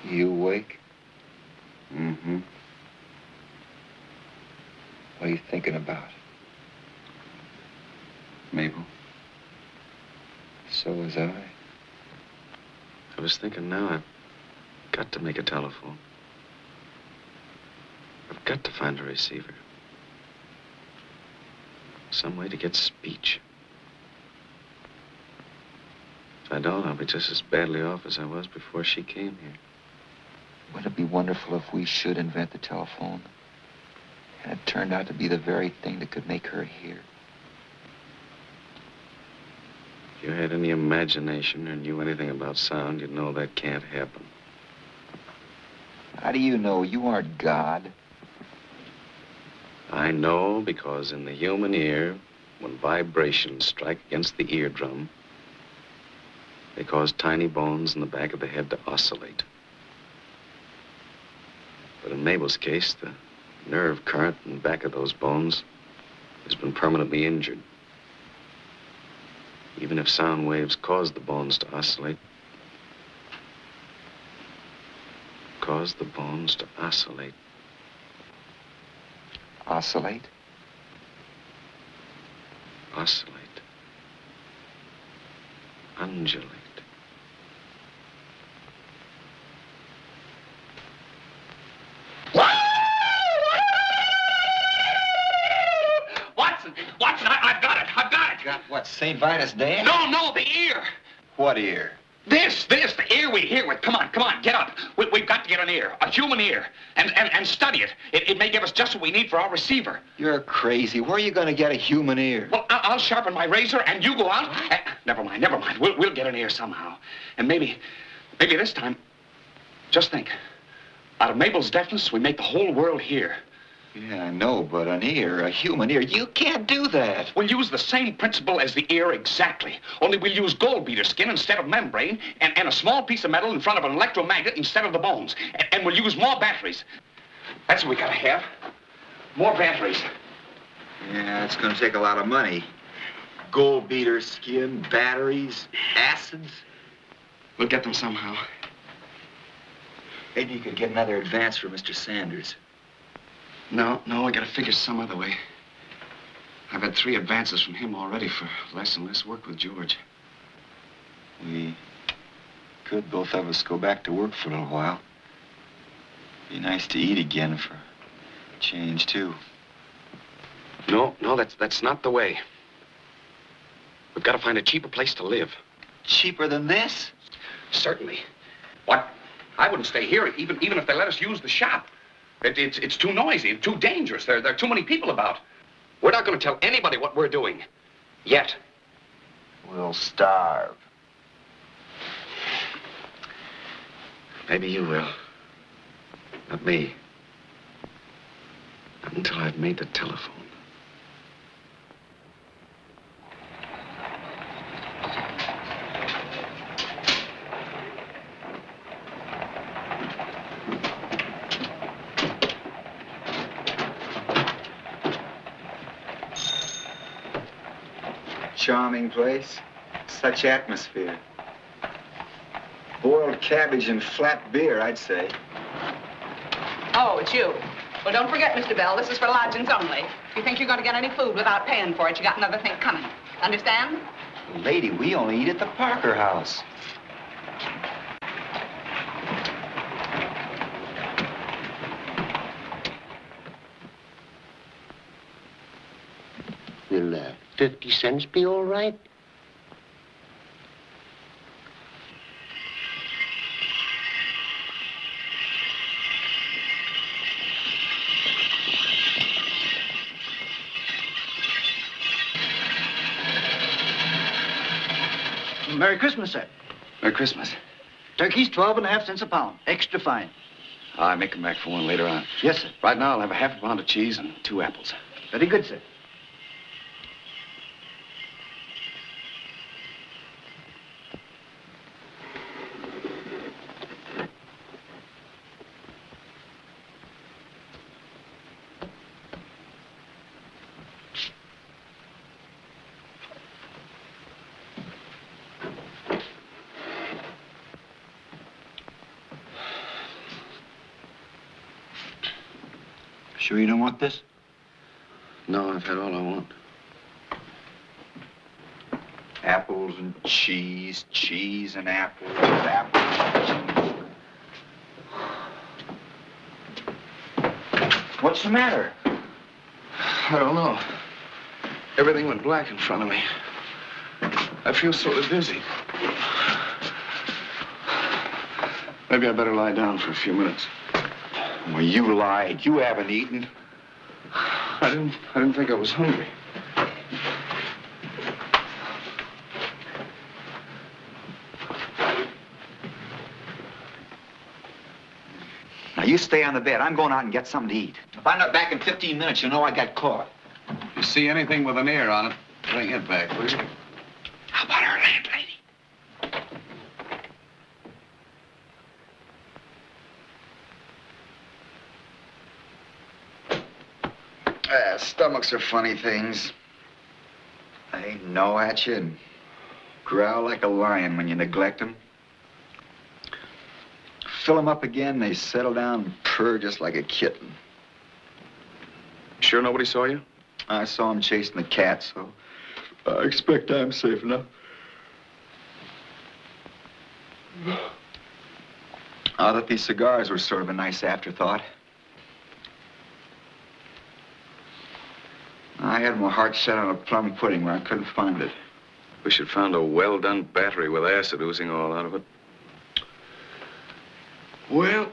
Speaker 13: You awake?
Speaker 6: Mm-hmm.
Speaker 13: What are you thinking about?
Speaker 6: Mabel,
Speaker 13: So was I.
Speaker 6: I was thinking now, got to make a telephone. I've got to find a receiver. Some way to get speech. If I don't, I'll be just as badly off as I was before she came here.
Speaker 13: Wouldn't it be wonderful if we should invent the telephone? And it turned out to be the very thing that could make her hear.
Speaker 6: If you had any imagination or knew anything about sound, you'd know that can't happen.
Speaker 13: How do you know? You aren't God.
Speaker 6: I know because in the human ear, when vibrations strike against the eardrum, they cause tiny bones in the back of the head to oscillate. But in Mabel's case, the nerve current in the back of those bones has been permanently injured. Even if sound waves cause the bones to oscillate,
Speaker 13: Oscillate?
Speaker 6: Oscillate. Undulate.
Speaker 11: Watson, I've got it.
Speaker 13: Got what, St. Vitus Day?
Speaker 11: No, the ear.
Speaker 13: What ear?
Speaker 11: This, the ear we hear with. Come on, get up. We've got to get an ear, a human ear, and study it. It may give us just what we need for our receiver.
Speaker 13: You're crazy. Where are you going to get a human ear?
Speaker 11: Well, I'll sharpen my razor, and you go out. Never mind. We'll get an ear somehow. And maybe this time, just think. Out of Mabel's deafness, we make the whole world hear.
Speaker 13: Yeah, I know, but an ear, a human ear, you can't do that.
Speaker 11: We'll use the same principle as the ear exactly. Only we'll use gold beater skin instead of membrane, and a small piece of metal in front of an electromagnet instead of the bones. And we'll use more batteries. That's what we gotta have. More batteries.
Speaker 13: Yeah, it's going to take a lot of money. Gold beater skin, batteries, acids.
Speaker 6: We'll get them somehow.
Speaker 13: Maybe you could get another advance for Mr. Sanders.
Speaker 6: No, I gotta figure some other way. I've had 3 advances from him already for less and less work with George.
Speaker 13: We could both of us go back to work for a little while. Be nice to eat again for a change, too.
Speaker 6: No, that's not the way. We've got to find a cheaper place to live.
Speaker 13: Cheaper than this?
Speaker 11: Certainly. What? I wouldn't stay here, even if they let us use the shop. It's too noisy, too dangerous. There are too many people about. We're not going to tell anybody what we're doing. Yet.
Speaker 13: We'll starve.
Speaker 6: Maybe you will. Not me. Not until I've made the telephone.
Speaker 13: Charming place. Such atmosphere. Boiled cabbage and flat beer, I'd say.
Speaker 2: Oh, it's you. Well, don't forget, Mr. Bell, this is for lodgings only. If you think you're going to get any food without paying for it, you got another thing coming. Understand?
Speaker 13: Lady, we only eat at the Parker House.
Speaker 15: Will 50 cents be all right?
Speaker 8: Merry Christmas, sir.
Speaker 6: Merry Christmas.
Speaker 8: Turkey's 12.5 cents a pound. Extra fine.
Speaker 6: I may come back for one later on.
Speaker 8: Yes, sir.
Speaker 6: Right now, I'll have a half a pound of cheese and 2 apples.
Speaker 8: Very good, sir.
Speaker 13: Sure you don't want this?
Speaker 6: No, I've had all I want.
Speaker 13: Apples and cheese, cheese and apples, apples and cheese.
Speaker 8: What's the matter?
Speaker 6: I don't know. Everything went black in front of me. I feel sort of dizzy. Maybe I better lie down for a few minutes.
Speaker 13: Well, you lied. You haven't eaten.
Speaker 6: I didn't think I was hungry.
Speaker 13: Now, you stay on the bed. I'm going out and get something to eat. If I'm not back in 15 minutes, you'll know I got caught.
Speaker 6: If you see anything with an ear on it, bring it back, will you?
Speaker 13: How about our landlady? Stomachs are funny things. They gnaw at you and growl like a lion when you neglect them. Fill them up again, they settle down and purr just like a kitten.
Speaker 6: Sure nobody saw you?
Speaker 13: I saw him chasing the cat, so I expect I'm safe enough. I thought these cigars were sort of a nice afterthought. I had my heart set on a plum pudding where I couldn't find it.
Speaker 6: Wish you'd found a well-done battery with acid oozing all out of it. Well,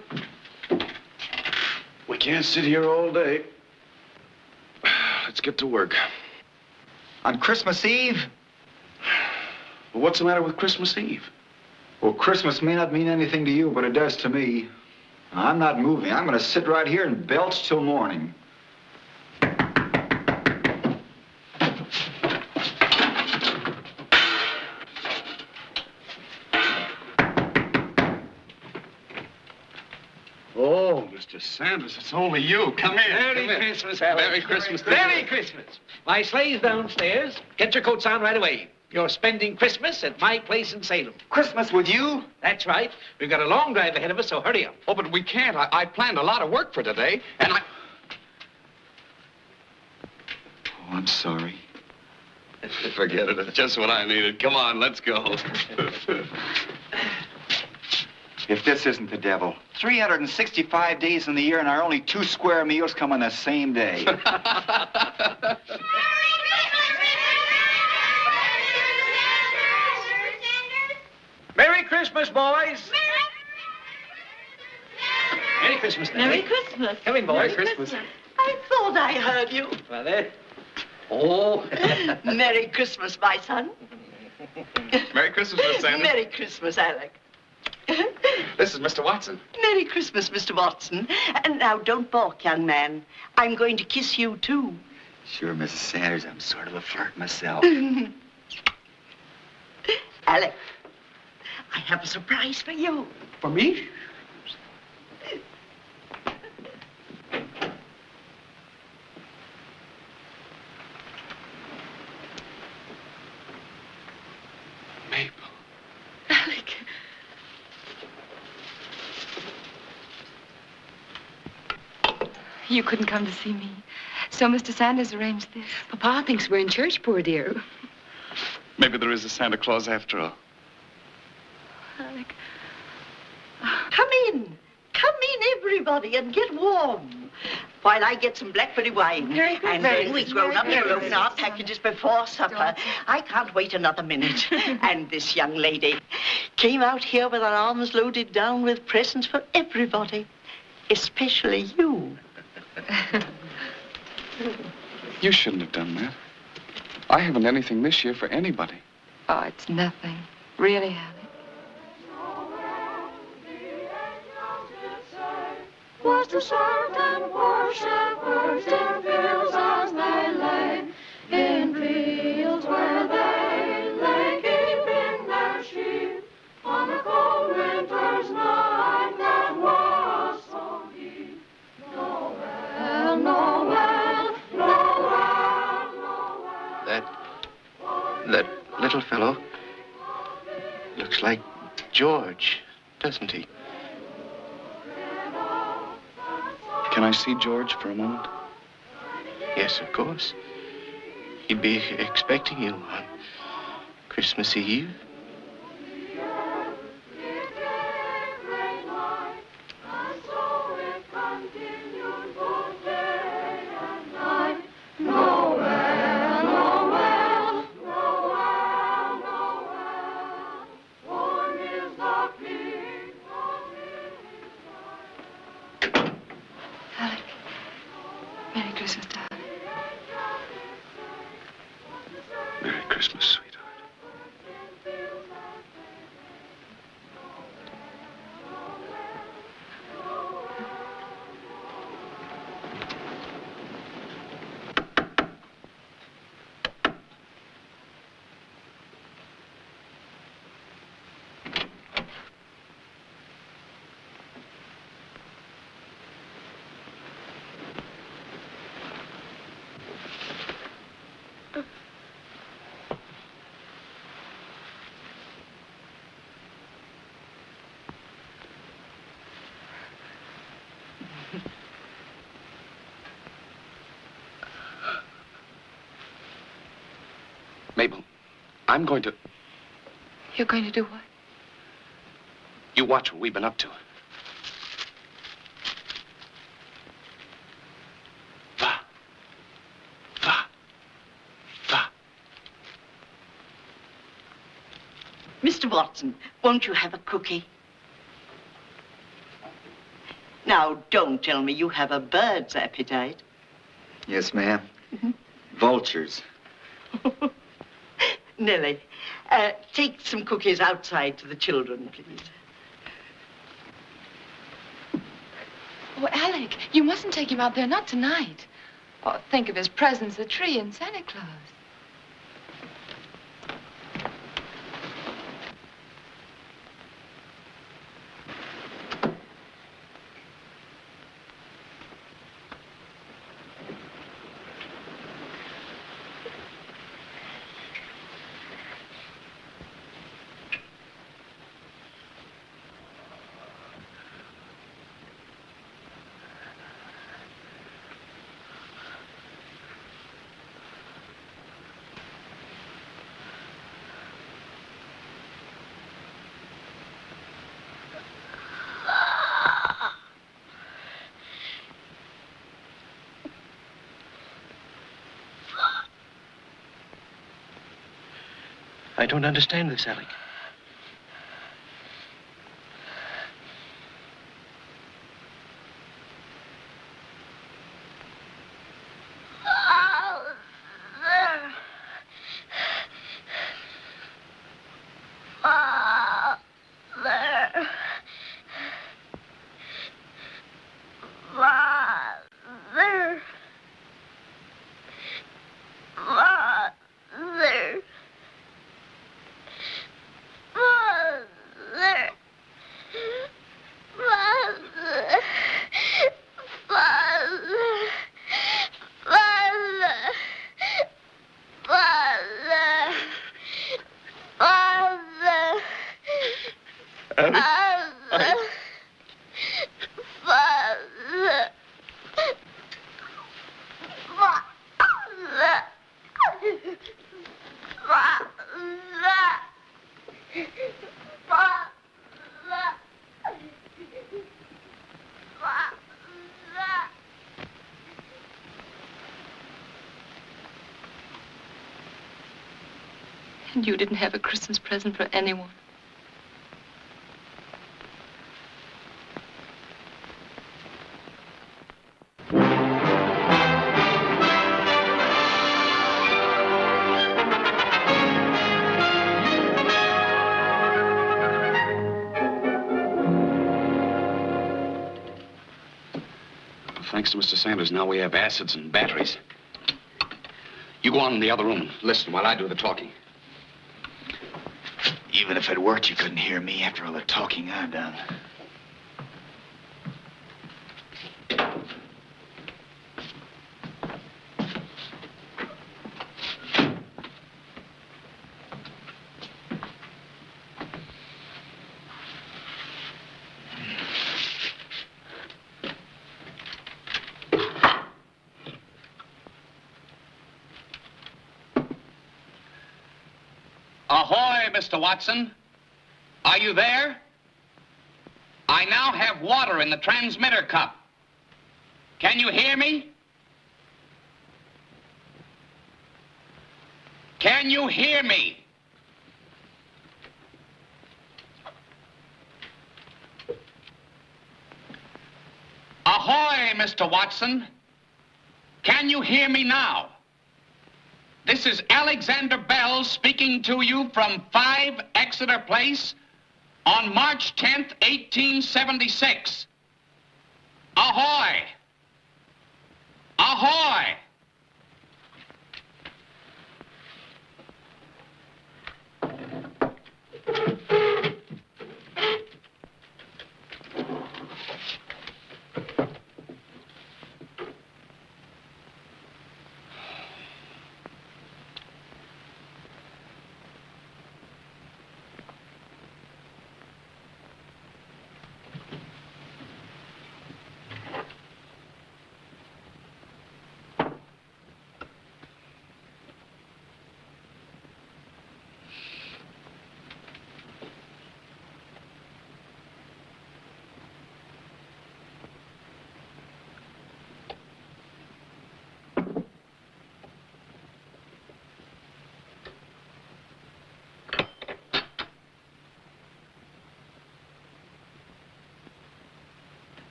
Speaker 6: we can't sit here all day. Let's get to work.
Speaker 13: On Christmas Eve?
Speaker 6: Well, what's the matter with Christmas Eve?
Speaker 13: Well, Christmas may not mean anything to you, but it does to me. I'm not moving. I'm going to sit right here and belch till morning.
Speaker 6: Oh, Mr. Sanders, it's only you. Come in.
Speaker 8: Merry Christmas, Albert.
Speaker 6: Merry Christmas.
Speaker 8: Merry Christmas. My sleigh's downstairs. Get your coats on right away. You're spending Christmas at my place in Salem.
Speaker 13: Christmas with you?
Speaker 8: That's right. We've got a long drive ahead of us, so hurry up.
Speaker 11: Oh, but we can't. I planned a lot of work for today, and I...
Speaker 13: Oh, I'm sorry.
Speaker 6: Forget it. It's just what I needed. Come on, let's go.
Speaker 13: If this isn't the devil, 365 days in the year and our only 2 square meals come on the same day.
Speaker 8: Merry Christmas, boys. Merry Christmas, Nellie.
Speaker 1: Merry Christmas.
Speaker 8: Come in, boys.
Speaker 1: Merry Christmas. I thought I heard you.
Speaker 8: Well, there. Oh.
Speaker 1: Merry Christmas, my son.
Speaker 6: Merry Christmas, Miss Sanders.
Speaker 1: Merry Christmas, Alec.
Speaker 6: This is Mr. Watson.
Speaker 1: Merry Christmas, Mr. Watson. And now, don't balk, young man. I'm going to kiss you, too.
Speaker 13: Sure, Mrs. Sanders, I'm sort of a flirt myself.
Speaker 1: Alec, I have a surprise for you.
Speaker 8: For me?
Speaker 1: Alec.
Speaker 12: You couldn't come to see me. So Mr. Sanders arranged this.
Speaker 2: Papa thinks we're in church, poor dear.
Speaker 6: Maybe there is a Santa Claus after all.
Speaker 12: Alec.
Speaker 1: Come in. Come in, everybody, and get warm. While I get some blackberry wine. And then we grown up and open our packages before supper. I can't wait another minute. And this young lady came out here with her arms loaded down with presents for everybody. Especially you.
Speaker 6: You shouldn't have done that. I haven't anything this year for anybody.
Speaker 12: Oh, it's nothing. Really, Alec.
Speaker 16: Was to certain poor shepherds in fields as they lay, in fields where they lay keeping their sheep on a cold winter's night that was so deep. Noel, Noel, Noel, Noel.
Speaker 15: That little fellow looks like George, doesn't he?
Speaker 6: Can I see George for a moment?
Speaker 15: Yes, of course. He'd be expecting you on Christmas Eve.
Speaker 16: And so it continued both day
Speaker 6: Christmas, sweetheart. Mabel, I'm going to...
Speaker 12: You're going to do what?
Speaker 6: You watch what we've been up to. Va. Va. Va.
Speaker 1: Mr. Watson, won't you have a cookie? Now, don't tell me you have a bird's appetite.
Speaker 13: Yes, ma'am. Vultures.
Speaker 1: Nellie, take some cookies outside to the children, please.
Speaker 12: Oh, Alec, you mustn't take him out there, not tonight. Oh, think of his presents, the tree and Santa Claus.
Speaker 8: I don't understand this, Alec. And you didn't have a Christmas present for anyone.
Speaker 6: Thanks to Mr. Sanders, now we have acids and batteries. You go on in the other room and listen while I do the talking.
Speaker 13: Even if it worked, you couldn't hear me after all the talking I've done.
Speaker 11: Ahoy, Mr. Watson. Are you there? I now have water in the transmitter cup. Can you hear me? Can you hear me? Ahoy, Mr. Watson. Can you hear me now? This is Alexander Bell speaking to you from 5 Exeter Place on March 10th, 1876. Ahoy! Ahoy!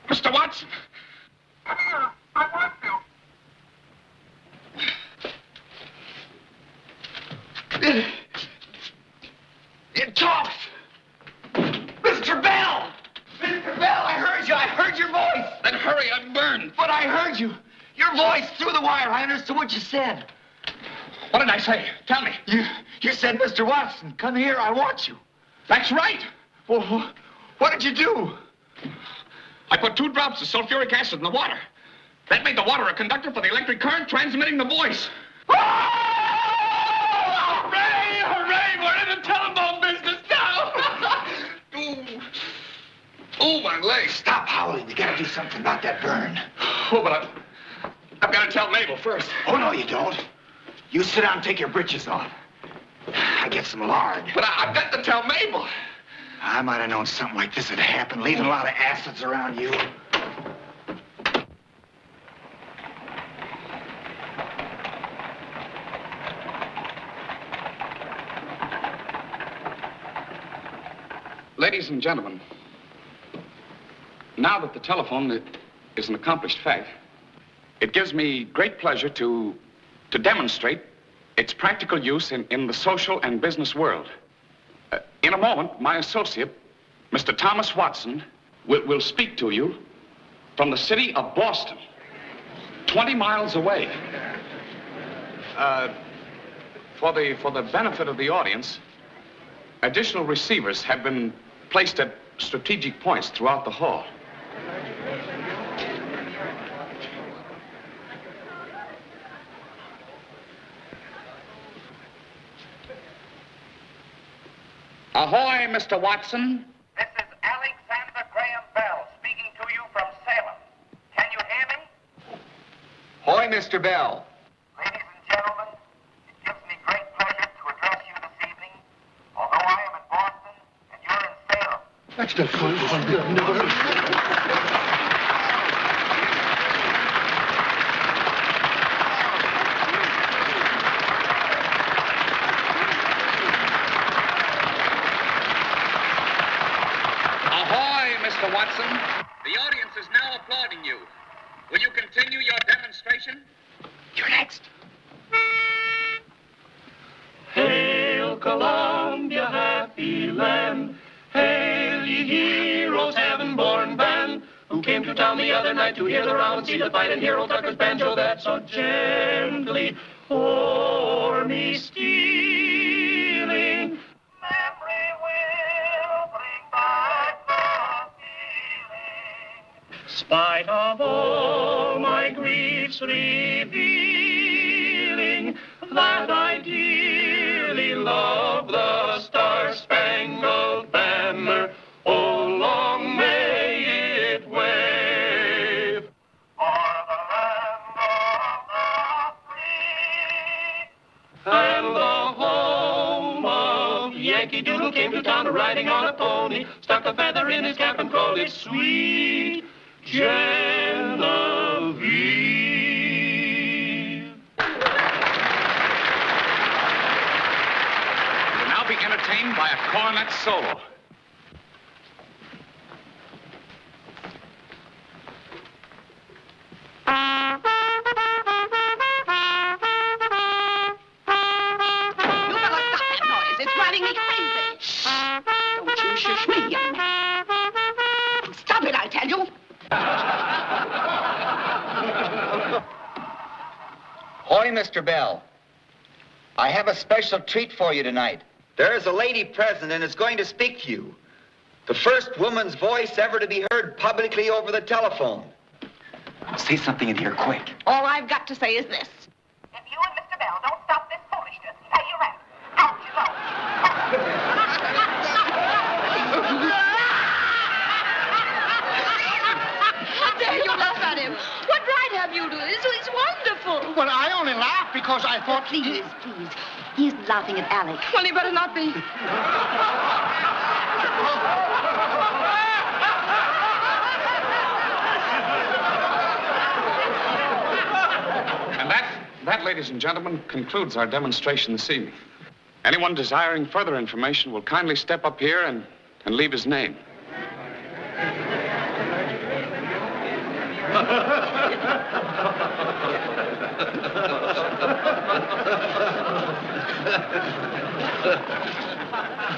Speaker 11: Mr. Watson!
Speaker 16: I want
Speaker 11: to. It talks! Mr. Bell! Mr. Bell, I heard you. I heard your voice. Then hurry, I'm burned. But I heard you. Your voice through the wire. I understood what you said. What did I say? Tell me. You said, Mr. Watson, come here. I want you. That's right. Well, what did you do? I put 2 drops of sulfuric acid in the water. That made the water a conductor for the electric current transmitting the voice. Oh! Hooray! Hooray! We're in the telephone business now! Oh, my legs. Stop howling. You gotta do something about that burn. Oh, but I've got to tell Mabel first. Oh, no, you don't. You sit down and take your britches off. I get some lard. But I've got to tell Mabel. I might have known something like this would happen, leaving a lot of acids around you. Ladies and gentlemen, now that the telephone is an accomplished fact, it gives me great pleasure to demonstrate its practical use in the social and business world. In a moment, my associate, Mr. Thomas Watson, will speak to you from the city of Boston, 20 miles away. For the benefit of the audience, additional receivers have been placed at strategic points throughout the hall. Ahoy, Mr. Watson.
Speaker 17: This is Alexander Graham Bell speaking to you from Salem. Can you hear me?
Speaker 11: Ahoy, Mr. Bell.
Speaker 17: Ladies and gentlemen, it gives me great pleasure to address you this evening, although I am in Boston and you're in Salem.
Speaker 9: That's not fun. I've never heard of it.
Speaker 11: Mr. Watson, the audience is now applauding you. Will you continue your demonstration? You're next.
Speaker 4: Hail Columbia, happy land. Hail ye heroes, heaven-born band, who came to town the other night to hear the round, see the fight, and hear old Tucker's banjo that so gently o'er me stealing.
Speaker 17: Memory will bring back
Speaker 4: spite of all my griefs revealing, that I dearly love the Star-Spangled Banner. Oh, long may it wave o'er the land of the free. And the home of Yankee Doodle came to town riding on a pony, stuck a feather in his cap and called it Sweet Genevieve.
Speaker 11: You'll now be entertained by a cornet solo.
Speaker 18: Ahoy, Mr. Bell. I have a special treat for you tonight. There is a lady present and is going to speak to you. The first woman's voice ever to be heard publicly over the telephone.
Speaker 11: Say something in here quick.
Speaker 14: All I've got to say is this.
Speaker 17: If you and Mr. Bell don't stop this foolishness, pay your rent. Out you go.
Speaker 14: How dare you laugh at him? What right have you to this? It's wonderful.
Speaker 9: Well, I only laughed because I thought...
Speaker 7: Please, please. He isn't laughing at Alec.
Speaker 2: Well, he better not be.
Speaker 6: And that, ladies and gentlemen, concludes our demonstration this evening. Anyone desiring further information will kindly step up here and leave his name.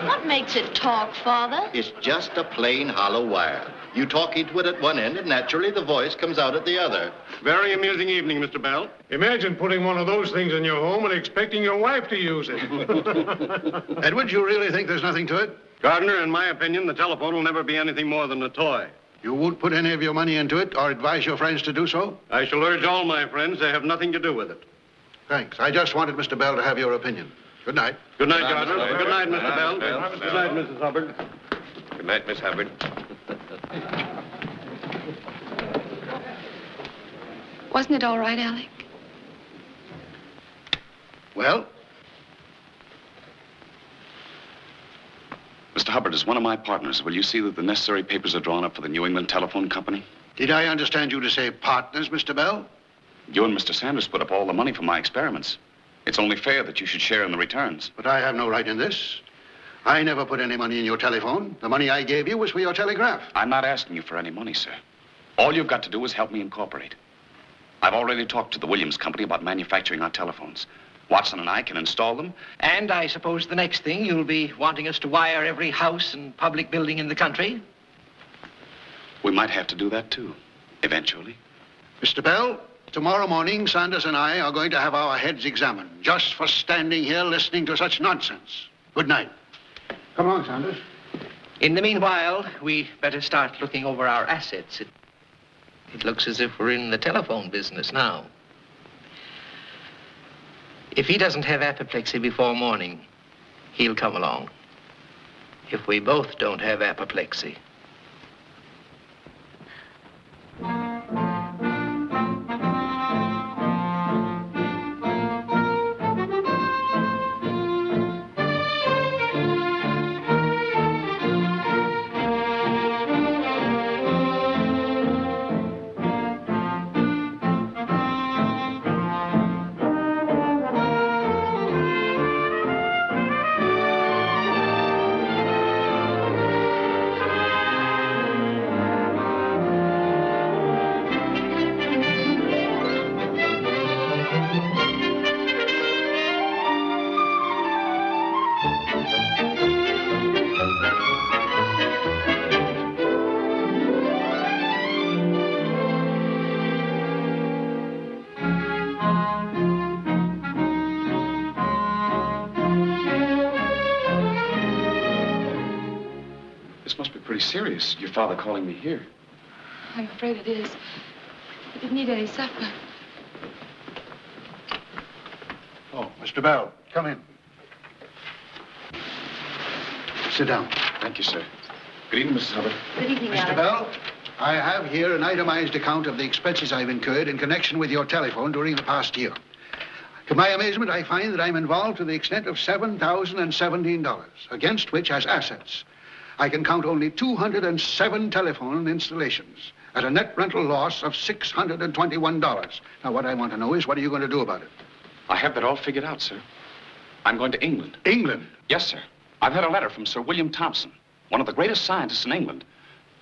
Speaker 1: What makes it talk, Father?
Speaker 19: It's just a plain hollow wire. You talk into it at one end, and naturally the voice comes out at the other.
Speaker 20: Very amusing evening, Mr. Bell. Imagine putting one of those things in your home and expecting your wife to use it.
Speaker 9: Edward, you really think there's nothing to it?
Speaker 20: Gardner, in my opinion, the telephone will never be anything more than a toy.
Speaker 9: You won't put any of your money into it or advise your friends to do so?
Speaker 20: I shall urge all my friends to have nothing to do with it.
Speaker 9: Thanks. I just wanted Mr. Bell to have your opinion. Good night.
Speaker 20: Good night, Gardner. Good night, Mr. Bell. Good night, Mrs. Hubbard.
Speaker 15: Good night, Miss Hubbard.
Speaker 2: Wasn't it all right, Alec?
Speaker 9: Well?
Speaker 6: Mr. Hubbard, as one of my partners, will you see that the necessary papers are drawn up for the New England Telephone Company?
Speaker 9: Did I understand you to say partners, Mr. Bell?
Speaker 6: You and Mr. Sanders put up all the money for my experiments. It's only fair that you should share in the returns.
Speaker 9: But I have no right in this. I never put any money in your telephone. The money I gave you was for your telegraph.
Speaker 6: I'm not asking you for any money, sir. All you've got to do is help me incorporate. I've already talked to the Williams Company about manufacturing our telephones. Watson and I can install them.
Speaker 8: And I suppose the next thing you'll be wanting us to wire every house and public building in the country?
Speaker 6: We might have to do that, too, eventually.
Speaker 9: Mr. Bell, tomorrow morning, Sanders and I are going to have our heads examined, just for standing here listening to such nonsense. Good night. Come along, Sanders.
Speaker 8: In the meanwhile, we better start looking over our assets. It looks as if we're in the telephone business now. If he doesn't have apoplexy before morning, he'll come along. If we both don't have apoplexy.
Speaker 6: Serious, your father calling me here.
Speaker 12: I'm afraid it is. He didn't eat any supper.
Speaker 9: Oh, Mr. Bell, come in. Sit down.
Speaker 6: Thank you, sir. Good evening, Mrs. Hubbard.
Speaker 7: Good evening,
Speaker 9: Mr. Bell, I have here an itemized account of the expenses I've incurred in connection with your telephone during the past year. To my amazement, I find that I'm involved to the extent of $7,017, against which, as assets, I can count only 207 telephone installations at a net rental loss of $621. Now, what I want to know is, what are you going to do about it?
Speaker 6: I have that all figured out, sir. I'm going to England.
Speaker 9: England?
Speaker 6: Yes, sir. I've had a letter from Sir William Thompson, one of the greatest scientists in England.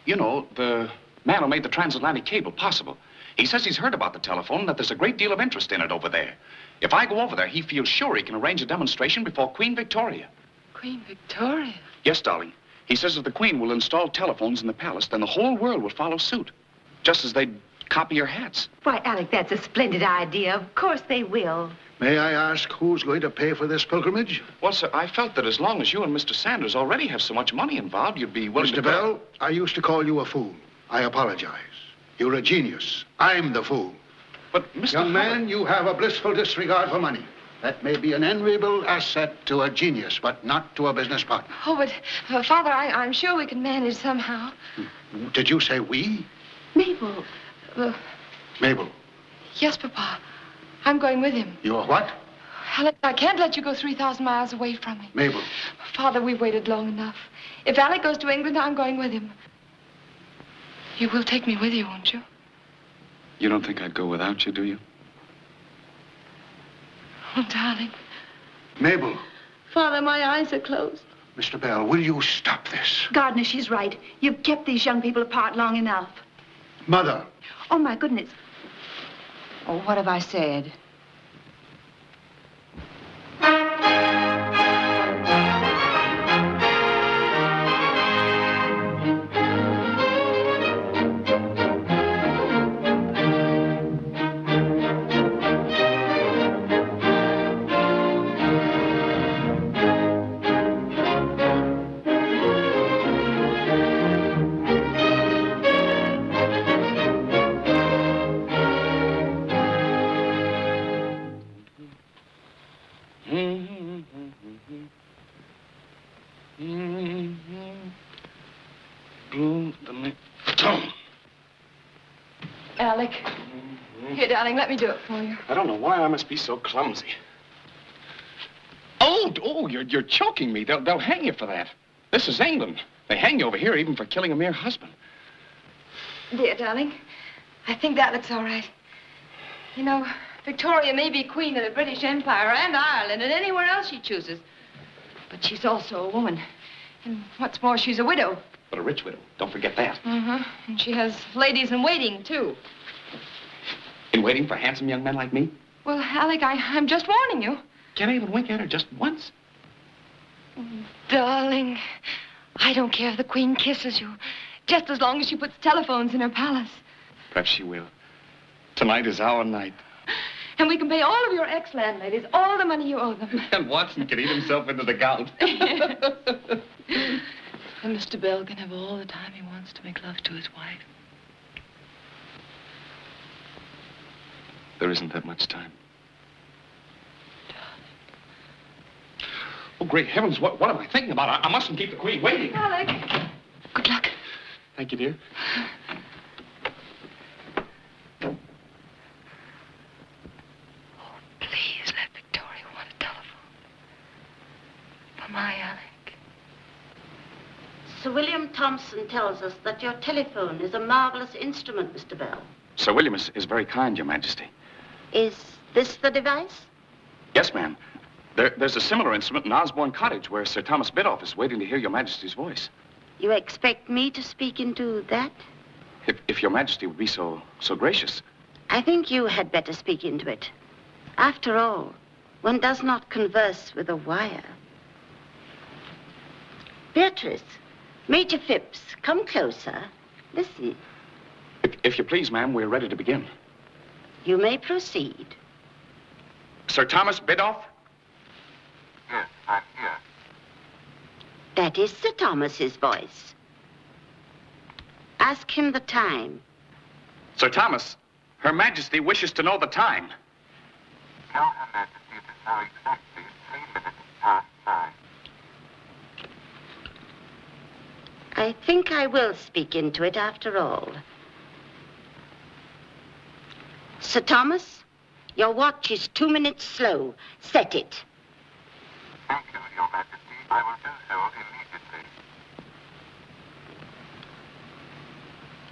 Speaker 6: You know, the man who made the transatlantic cable possible. He says he's heard about the telephone and that there's a great deal of interest in it over there. If I go over there, he feels sure he can arrange a demonstration before Queen Victoria.
Speaker 12: Queen Victoria?
Speaker 6: Yes, darling. He says if the Queen will install telephones in the palace, then the whole world will follow suit. Just as they'd
Speaker 11: copy your hats.
Speaker 7: Why, Alec, that's a splendid idea. Of course they will.
Speaker 9: May I ask who's going to pay for this pilgrimage?
Speaker 11: Well, sir, I felt that as long as you and Mr. Sanders already have so much money involved, you'd be willing to...
Speaker 9: Mr. Bell, I used to call you a fool. I apologize. You're a genius. I'm the fool.
Speaker 11: But, Mr.
Speaker 9: Young man, you have a blissful disregard for money. That may be an enviable asset to a genius, but not to a business partner.
Speaker 12: Oh, but, Father, I'm sure we can manage somehow.
Speaker 9: Did you say we?
Speaker 12: Mabel.
Speaker 9: Mabel.
Speaker 12: Yes, Papa. I'm going with him.
Speaker 9: You're what?
Speaker 12: Alec, I can't let you go 3,000 miles away from me.
Speaker 9: Mabel.
Speaker 12: Father, we've waited long enough. If Alec goes to England, I'm going with him. You will take me with you, won't you?
Speaker 6: You don't think I'd go without you, do you?
Speaker 12: Oh, darling.
Speaker 9: Mabel.
Speaker 1: Father, my eyes are closed.
Speaker 9: Mr. Bell, will you stop this?
Speaker 7: Gardner, she's right. You've kept these young people apart long enough.
Speaker 9: Mother.
Speaker 7: Oh, my goodness. Oh, what have I said?
Speaker 12: Alec. Here, darling, let me do it for you.
Speaker 11: I don't know why I must be so clumsy. Oh, you're choking me. They'll hang you for that. This is England. They hang you over here even for killing a mere husband.
Speaker 12: Dear, darling, I think that looks all right. You know, Victoria may be queen of the British Empire and Ireland and anywhere else she chooses. But she's also a woman. And what's more, she's a widow.
Speaker 11: But a rich widow. Don't forget that.
Speaker 12: Mm-hmm. And she has ladies in waiting, too.
Speaker 11: In waiting for handsome young men like me?
Speaker 12: Well, Alec, I'm just warning you.
Speaker 11: Can't I even wink at her just once?
Speaker 12: Darling, I don't care if the queen kisses you, just as long as she puts telephones in her palace.
Speaker 11: Perhaps she will. Tonight is our night.
Speaker 12: And we can pay all of your ex-landladies all the money you owe them.
Speaker 11: And Watson can eat himself into the gout.
Speaker 12: And Mr. Bell can have all the time he wants to make love to his wife.
Speaker 6: There isn't that much time.
Speaker 11: Oh, great heavens, what am I thinking about? I mustn't keep the queen waiting.
Speaker 12: Alec. Good luck.
Speaker 11: Thank you, dear.
Speaker 12: Please let Victoria want a telephone. For my Alec.
Speaker 1: Sir William Thompson tells us that your telephone is a marvelous instrument, Mr. Bell.
Speaker 6: Sir William is very kind, Your Majesty.
Speaker 1: Is this the device?
Speaker 6: Yes, ma'am. There's a similar instrument in Osborne Cottage where Sir Thomas Biddulph is waiting to hear Your Majesty's voice.
Speaker 1: You expect me to speak into that?
Speaker 6: If Your Majesty would be so gracious.
Speaker 1: I think you had better speak into it. After all, one does not converse with a wire. Beatrice, Major Phipps, come closer. Listen.
Speaker 6: If you please, ma'am, we're ready to begin.
Speaker 1: You may proceed.
Speaker 6: Sir Thomas Biddulph?
Speaker 17: Yes, I'm here.
Speaker 1: That is Sir Thomas's voice. Ask him the time.
Speaker 6: Sir Thomas, Her Majesty wishes to know the time.
Speaker 17: Tell Her Majesty it is now exactly 3 minutes past 9.
Speaker 1: I think I will speak into it after all. Sir Thomas, your watch is 2 minutes slow. Set it.
Speaker 17: Thank you, Your Majesty. I will do so immediately.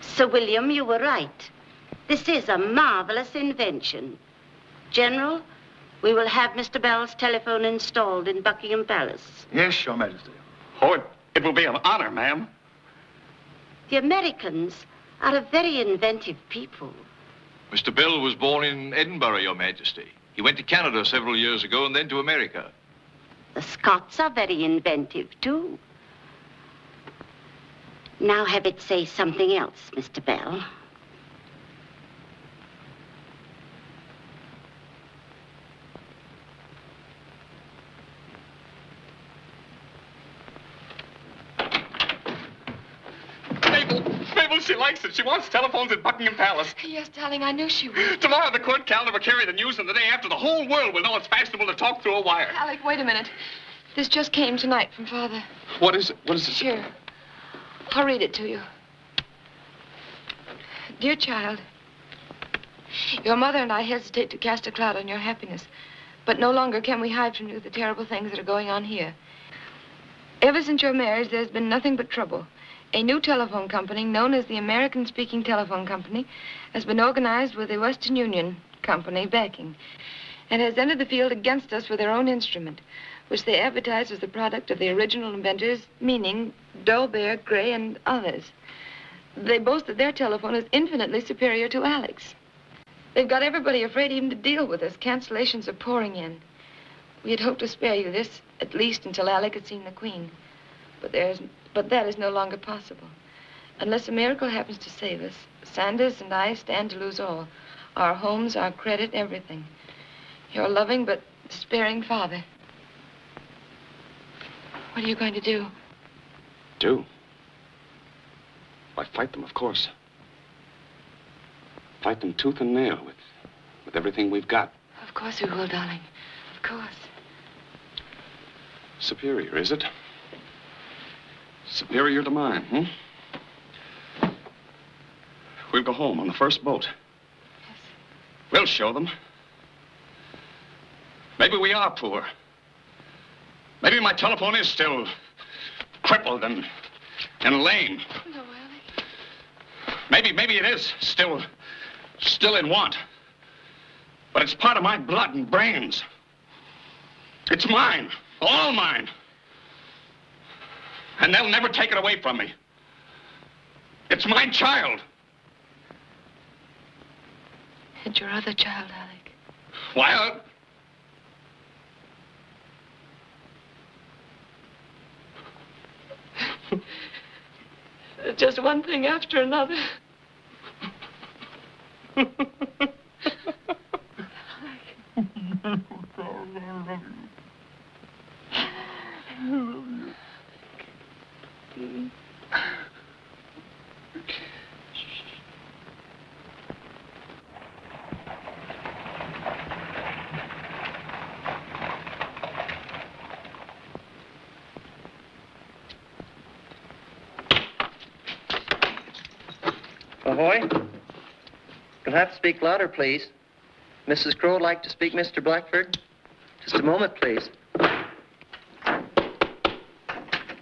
Speaker 1: Sir William, you were right. This is a marvelous invention. General, we will have Mr. Bell's telephone installed in Buckingham Palace.
Speaker 6: Yes, Your Majesty. Oh, it will be an honor, ma'am.
Speaker 1: The Americans are a very inventive people.
Speaker 21: Mr. Bell was born in Edinburgh, Your Majesty. He went to Canada several years ago and then to America.
Speaker 1: The Scots are very inventive, too. Now have it say something else, Mr. Bell.
Speaker 11: Mabel, she likes it. She wants telephones at Buckingham Palace.
Speaker 12: Yes, darling, I knew she would.
Speaker 11: Tomorrow the court calendar will carry the news, and the day after the whole world will know it's fashionable to talk through a wire.
Speaker 12: Alec, wait a minute. This just came tonight from Father.
Speaker 11: What is it? What is it?
Speaker 12: Here. I'll read it to you. Dear child, your mother and I hesitate to cast a cloud on your happiness, but no longer can we hide from you the terrible things that are going on here. Ever since your marriage, there's been nothing but trouble. A new telephone company, known as the American-Speaking Telephone Company, has been organized with the Western Union Company backing and has entered the field against us with their own instrument, which they advertise as the product of the original inventors, meaning Dolbear, Gray, and others. They boast that their telephone is infinitely superior to Alec's. They've got everybody afraid even to deal with us. Cancellations are pouring in. We had hoped to spare you this, at least until Alec had seen the Queen. But that is no longer possible. Unless a miracle happens to save us, Sanders and I stand to lose all. Our homes, our credit, everything. Your loving but despairing father. What are you going to do?
Speaker 6: Do? Why, fight them, of course. Fight them tooth and nail with everything we've got.
Speaker 12: Of course we will, darling. Of course.
Speaker 6: Superior, is it? Superior to mine, We'll go home on the first boat.
Speaker 12: Yes.
Speaker 6: We'll show them. Maybe we are poor. Maybe my telephone is still crippled and lame.
Speaker 12: No, Alec.
Speaker 6: Maybe it is still in want. But it's part of my blood and brains. It's mine, all mine. And they'll never take it away from me. It's my child.
Speaker 12: And your other child, Alec.
Speaker 6: Well,
Speaker 12: just one thing after another.
Speaker 3: Ahoy. You'll have to speak louder, please. Mrs. Crow would like to speak, Mr. Blackford. Just a moment, please.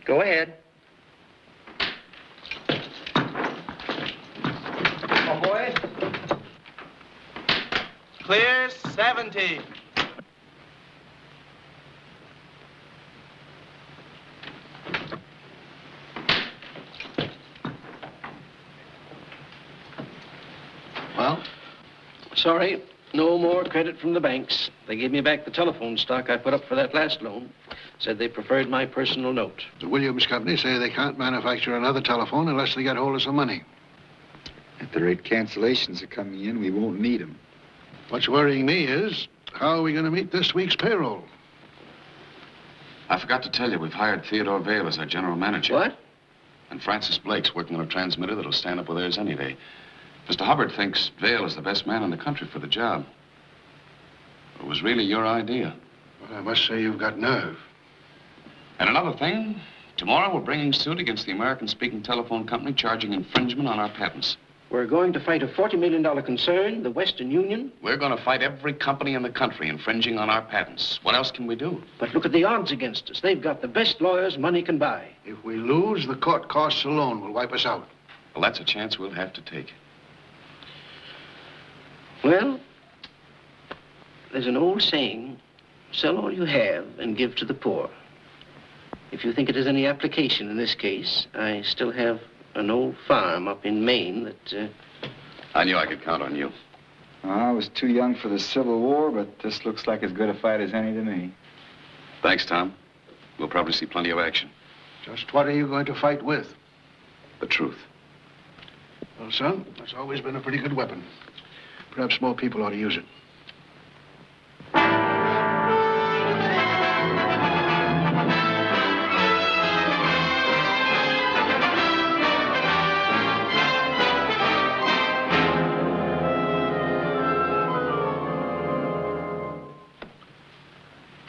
Speaker 3: Go ahead. Ahoy. Clear 70.
Speaker 8: Well, sorry, no more credit from the banks. They gave me back the telephone stock I put up for that last loan. Said they preferred my personal note.
Speaker 9: The Williams Company say they can't manufacture another telephone unless they get hold of some money.
Speaker 13: At the rate cancellations are coming in, we won't need them.
Speaker 9: What's worrying me is, how are we going to meet this week's payroll?
Speaker 6: I forgot to tell you, we've hired Theodore Vale as our general manager.
Speaker 8: What?
Speaker 6: And Francis Blake's working on a transmitter that'll stand up with theirs any day. Mr. Hubbard thinks Vale is the best man in the country for the job. It was really your idea.
Speaker 9: Well, I must say you've got nerve.
Speaker 6: And another thing, tomorrow we're bringing suit against the American-Speaking Telephone Company charging infringement on our patents.
Speaker 8: We're going to fight a $40 million concern, the Western Union.
Speaker 6: We're going to fight every company in the country infringing on our patents. What else can we do?
Speaker 8: But look at the odds against us. They've got the best lawyers money can buy.
Speaker 9: If we lose, the court costs alone will wipe us out.
Speaker 6: Well, that's a chance we'll have to take.
Speaker 8: Well, there's an old saying, sell all you have and give to the poor. If you think it has any application in this case, I still have an old farm up in Maine that...
Speaker 6: I knew I could count on you.
Speaker 13: I was too young for the Civil War, but this looks like as good a fight as any to me.
Speaker 6: Thanks, Tom. We'll probably see plenty of action.
Speaker 9: Just what are you going to fight with?
Speaker 6: The truth.
Speaker 9: Well, son, that's always been a pretty good weapon. Perhaps more people ought to use it.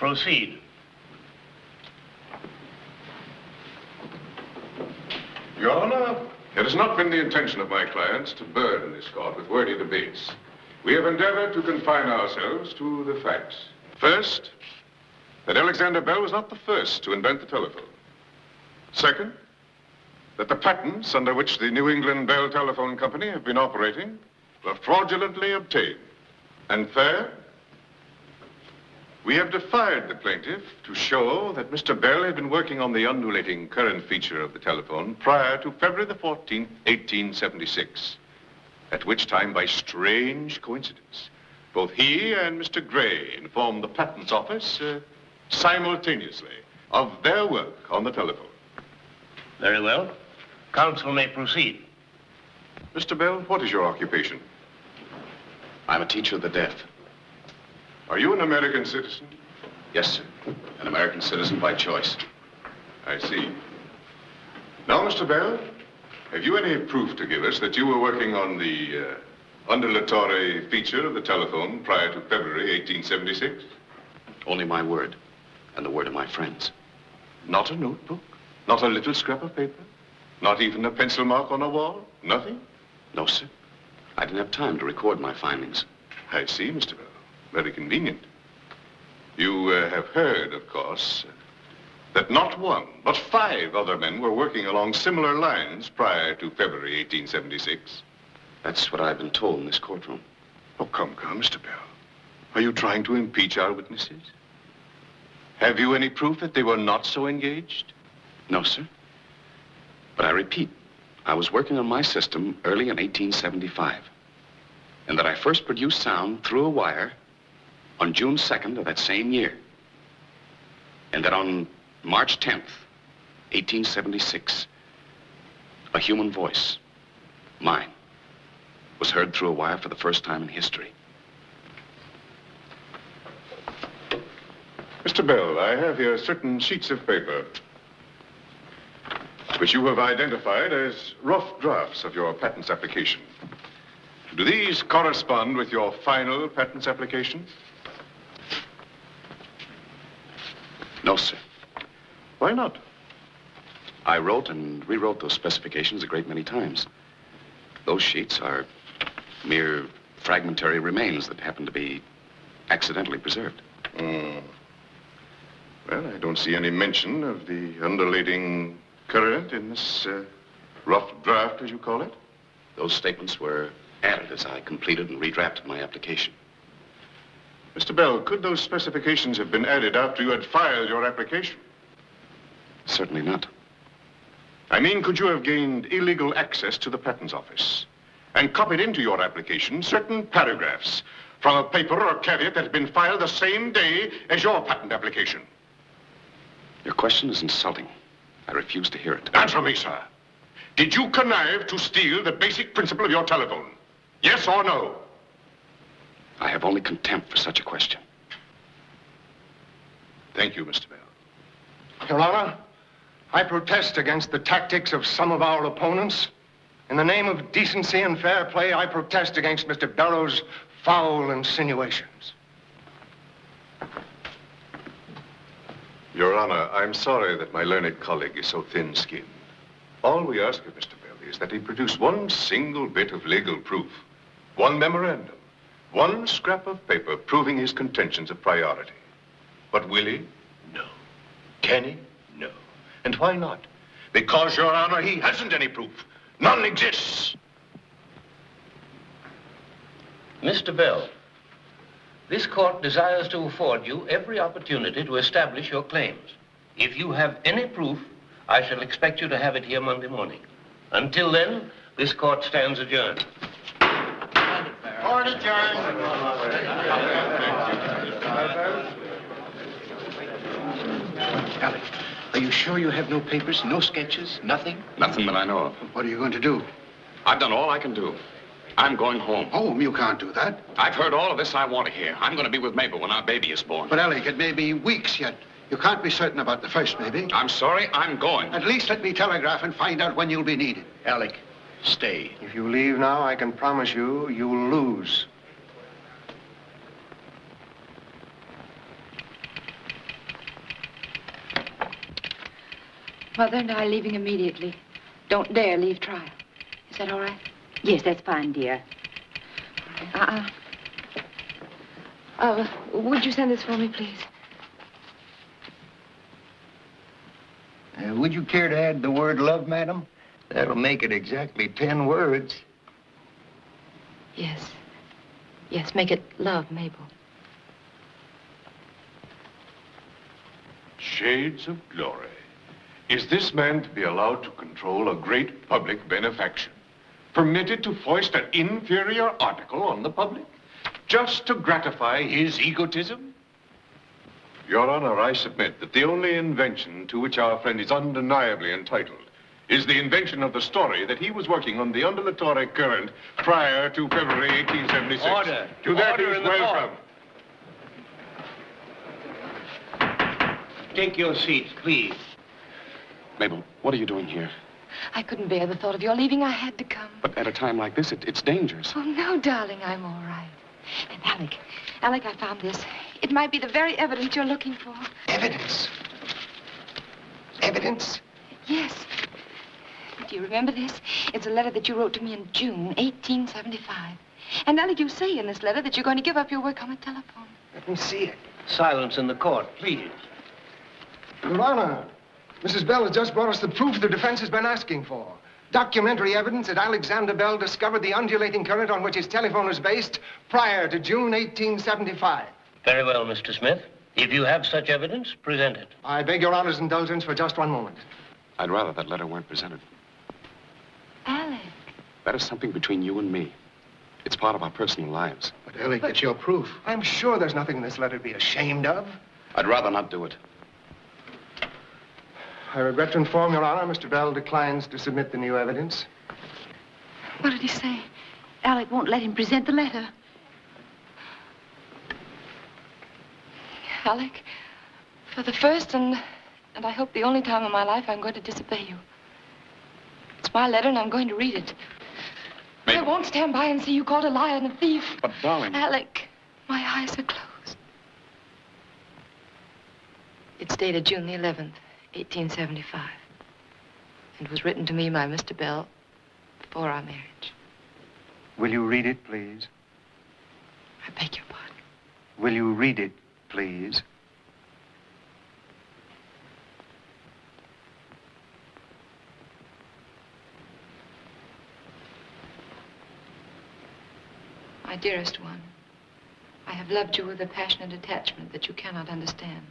Speaker 5: Proceed.
Speaker 20: Your Honor, it has not been the intention of my clients to burden this court with wordy debates. We have endeavored to confine ourselves to the facts. First, that Alexander Bell was not the first to invent the telephone. Second, that the patents under which the New England Bell Telephone Company have been operating were fraudulently obtained. And third, we have defied the plaintiff to show that Mr. Bell had been working on the undulating current feature of the telephone prior to February the 14th, 1876, at which time, by strange coincidence, both he and Mr. Gray informed the Patents Office simultaneously of their work on the telephone.
Speaker 5: Very well. Counsel may proceed.
Speaker 20: Mr. Bell, what is your occupation?
Speaker 6: I'm a teacher of the deaf.
Speaker 20: Are you an American citizen?
Speaker 6: Yes, sir. An American citizen by choice.
Speaker 20: I see. Now, Mr. Bell, have you any proof to give us that you were working on the undulatory feature of the telephone prior to February 1876?
Speaker 6: Only my word, and the word of my friends.
Speaker 20: Not a notebook? Not a little scrap of paper? Not even a pencil mark on a wall? Nothing?
Speaker 6: No, sir. I didn't have time to record my findings.
Speaker 20: I see, Mr. Bell. Very convenient. You have heard, of course, that not one, but 5 other men were working along similar lines prior to February 1876.
Speaker 6: That's what I've been told in this courtroom.
Speaker 20: Oh, come, Mr. Bell. Are you trying to impeach our witnesses? Have you any proof that they were not so engaged?
Speaker 6: No, sir. But I repeat, I was working on my system early in 1875. And that I first produced sound through a wire on June 2nd of that same year. And that on March 10th, 1876, a human voice, mine, was heard through a wire for the first time in history.
Speaker 20: Mr. Bell, I have here certain sheets of paper which you have identified as rough drafts of your patents application. Do these correspond with your final patents application?
Speaker 6: No, sir.
Speaker 20: Why not?
Speaker 6: I wrote and rewrote those specifications a great many times. Those sheets are mere fragmentary remains that happen to be accidentally preserved.
Speaker 20: Well, I don't see any mention of the undulating current in this rough draft, as you call it.
Speaker 6: Those statements were added as I completed and redrafted my application.
Speaker 20: Mr. Bell, could those specifications have been added after you had filed your application?
Speaker 6: Certainly not.
Speaker 20: I mean, could you have gained illegal access to the Patents Office and copied into your application certain paragraphs from a paper or caveat that had been filed the same day as your patent application?
Speaker 6: Your question is insulting. I refuse to hear it.
Speaker 20: Answer me, sir. Did you connive to steal the basic principle of your telephone? Yes or no?
Speaker 6: I have only contempt for such a question.
Speaker 20: Thank you, Mr. Bell.
Speaker 22: Your Honor, I protest against the tactics of some of our opponents. In the name of decency and fair play, I protest against Mr. Barrow's foul insinuations.
Speaker 20: Your Honor, I'm sorry that my learned colleague is so thin-skinned. All we ask of Mr. Bell is that he produce one single bit of legal proof, one memorandum, one scrap of paper proving his contentions of priority. But will he? No. Can he? No. And why not? Because, Your Honor, he hasn't any proof. None exists.
Speaker 5: Mr. Bell, this court desires to afford you every opportunity to establish your claims. If you have any proof, I shall expect you to have it here Monday morning. Until then, this court stands adjourned.
Speaker 22: Court adjourned.
Speaker 8: Alec, are you sure you have no papers, no sketches, nothing?
Speaker 6: Nothing that I know of.
Speaker 9: What are you going to do?
Speaker 6: I've done all I can do. I'm going home.
Speaker 9: Home? You can't do that.
Speaker 6: I've heard all of this I want to hear. I'm going to be with Mabel when our baby is born.
Speaker 9: But, Alec, it may be weeks yet. You can't be certain about the first baby.
Speaker 6: I'm sorry, I'm going.
Speaker 9: At least let me telegraph and find out when you'll be needed.
Speaker 8: Alec, stay.
Speaker 22: If you leave now, I can promise you, you'll lose.
Speaker 12: Mother and I are leaving immediately. Don't dare leave trial. Is that all right?
Speaker 7: Yes, that's fine, dear.
Speaker 12: Would you send this for me, please?
Speaker 10: Would you care to add the word love, madam? That'll make it exactly 10 words.
Speaker 12: Yes. Yes, make it love, Mabel.
Speaker 20: Shades of glory. Is this man to be allowed to control a great public benefaction? Permitted to foist an inferior article on the public? Just to gratify his egotism? Your Honor, I submit that the only invention to which our friend is undeniably entitled is the invention of the story that he was working on the undulatory current prior to February 1876.
Speaker 8: Order.
Speaker 20: To that
Speaker 8: Order
Speaker 20: he's
Speaker 8: in the
Speaker 20: welcome.
Speaker 8: Take your seats, please.
Speaker 6: Mabel, what are you doing here?
Speaker 12: I couldn't bear the thought of your leaving. I had to come.
Speaker 6: But at a time like this, it's dangerous.
Speaker 12: Oh, no, darling, I'm all right. And Alec, I found this. It might be the very evidence you're looking for.
Speaker 22: Evidence? Evidence?
Speaker 12: Yes. Do you remember this? It's a letter that you wrote to me in June 1875. And Alec, you say in this letter that you're going to give up your work on the telephone.
Speaker 22: Let me see it.
Speaker 8: Silence in the court, please.
Speaker 22: Your Honor, Mrs. Bell has just brought us the proof the defense has been asking for. Documentary evidence that Alexander Bell discovered the undulating current on which his telephone is based prior to June 1875.
Speaker 5: Very well, Mr. Smith. If you have such evidence, present it.
Speaker 22: I beg Your Honor's indulgence for just one moment.
Speaker 6: I'd rather that letter weren't presented.
Speaker 12: Alec.
Speaker 6: That is something between you and me. It's part of our personal lives.
Speaker 9: But, Alec, it's your proof.
Speaker 22: I'm sure there's nothing in this letter to be ashamed of.
Speaker 6: I'd rather not do it.
Speaker 22: I regret to inform Your Honor, Mr. Bell declines to submit the new evidence.
Speaker 7: What did he say? Alec won't let him present the letter.
Speaker 12: Alec, for the first and I hope the only time in my life, I'm going to disobey you. It's my letter, and I'm going to read it.
Speaker 6: Mabel.
Speaker 12: I won't stand by and see you called a liar and a thief.
Speaker 6: But, darling...
Speaker 12: Alec, my eyes are closed. It's dated June the 11th, 1875. And was written to me by Mr. Bell before our marriage.
Speaker 10: Will you read it, please?
Speaker 12: I beg your pardon.
Speaker 10: Will you read it, please?
Speaker 12: My dearest one, I have loved you with a passionate attachment that you cannot understand.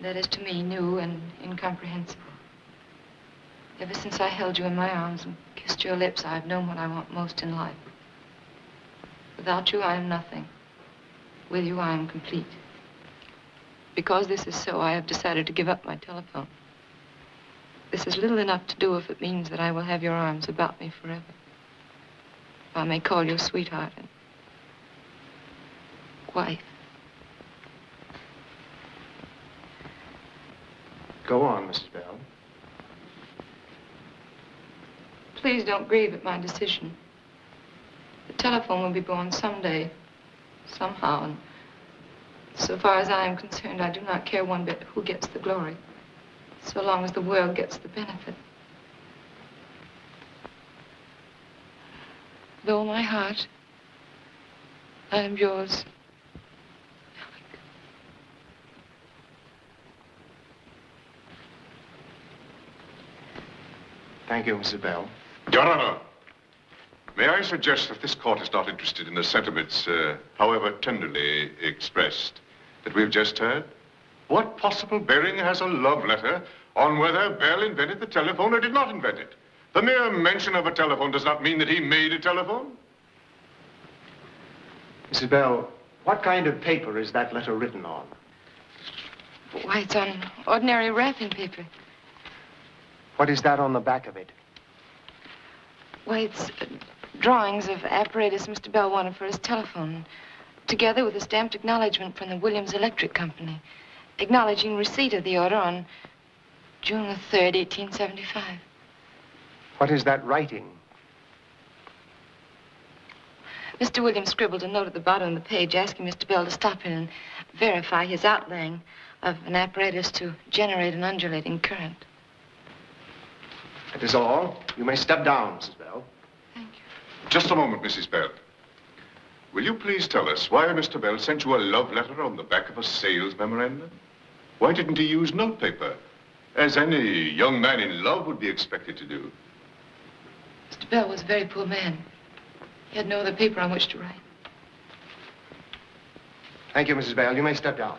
Speaker 12: That is to me new and incomprehensible. Ever since I held you in my arms and kissed your lips, I have known what I want most in life. Without you, I am nothing. With you, I am complete. Because this is so, I have decided to give up my telephone. This is little enough to do if it means that I will have your arms about me forever. If I may call you sweetheart and wife.
Speaker 22: Go on, Mrs. Bell.
Speaker 12: Please don't grieve at my decision. The telephone will be born someday, somehow, and so far as I am concerned, I do not care one bit who gets the glory, so long as the world gets the benefit. With all my heart, I am yours.
Speaker 22: Thank you, Mrs. Bell.
Speaker 20: Your Honor, may I suggest that this court is not interested in the sentiments, however tenderly expressed, that we've just heard? What possible bearing has a love letter on whether Bell invented the telephone or did not invent it? The mere mention of a telephone does not mean that he made a telephone.
Speaker 22: Mrs. Bell, what kind of paper is that letter written on?
Speaker 12: Why, it's on ordinary wrapping paper.
Speaker 22: What is that on the back of it?
Speaker 12: Why, it's drawings of apparatus Mr. Bell wanted for his telephone, together with a stamped acknowledgement from the Williams Electric Company, acknowledging receipt of the order on June the 3rd, 1875.
Speaker 22: What is that writing?
Speaker 12: Mr. Williams scribbled a note at the bottom of the page asking Mr. Bell to stop in and verify his outlaying of an apparatus to generate an undulating current.
Speaker 22: That is all. You may step down, Mrs. Bell.
Speaker 20: Just a moment, Mrs. Bell. Will you please tell us why Mr. Bell sent you a love letter on the back of a sales memorandum? Why didn't he use notepaper, as any young man in love would be expected to do?
Speaker 12: Mr. Bell was a very poor man. He had no other paper on which to write.
Speaker 22: Thank you, Mrs. Bell. You may step down.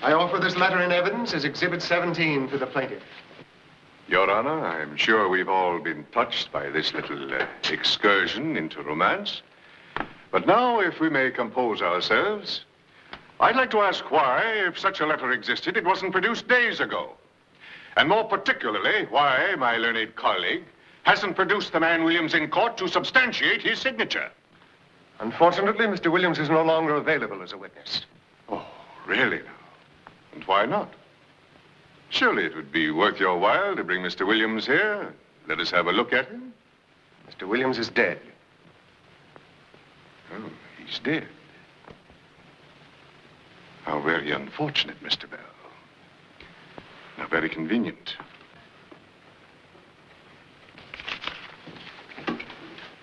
Speaker 22: I offer this letter in evidence as Exhibit 17 to the plaintiff.
Speaker 20: Your Honor, I'm sure we've all been touched by this little excursion into romance. But now, if we may compose ourselves, I'd like to ask why, if such a letter existed, it wasn't produced days ago. And more particularly, why my learned colleague hasn't produced the man Williams in court to substantiate his signature.
Speaker 22: Unfortunately, Mr. Williams is no longer available as a witness.
Speaker 20: Oh, really now? And why not? Surely it would be worth your while to bring Mr. Williams here. Let us have a look at him.
Speaker 22: Mr. Williams is dead.
Speaker 20: Oh, he's dead. How very unfortunate, Mr. Bell. How very convenient.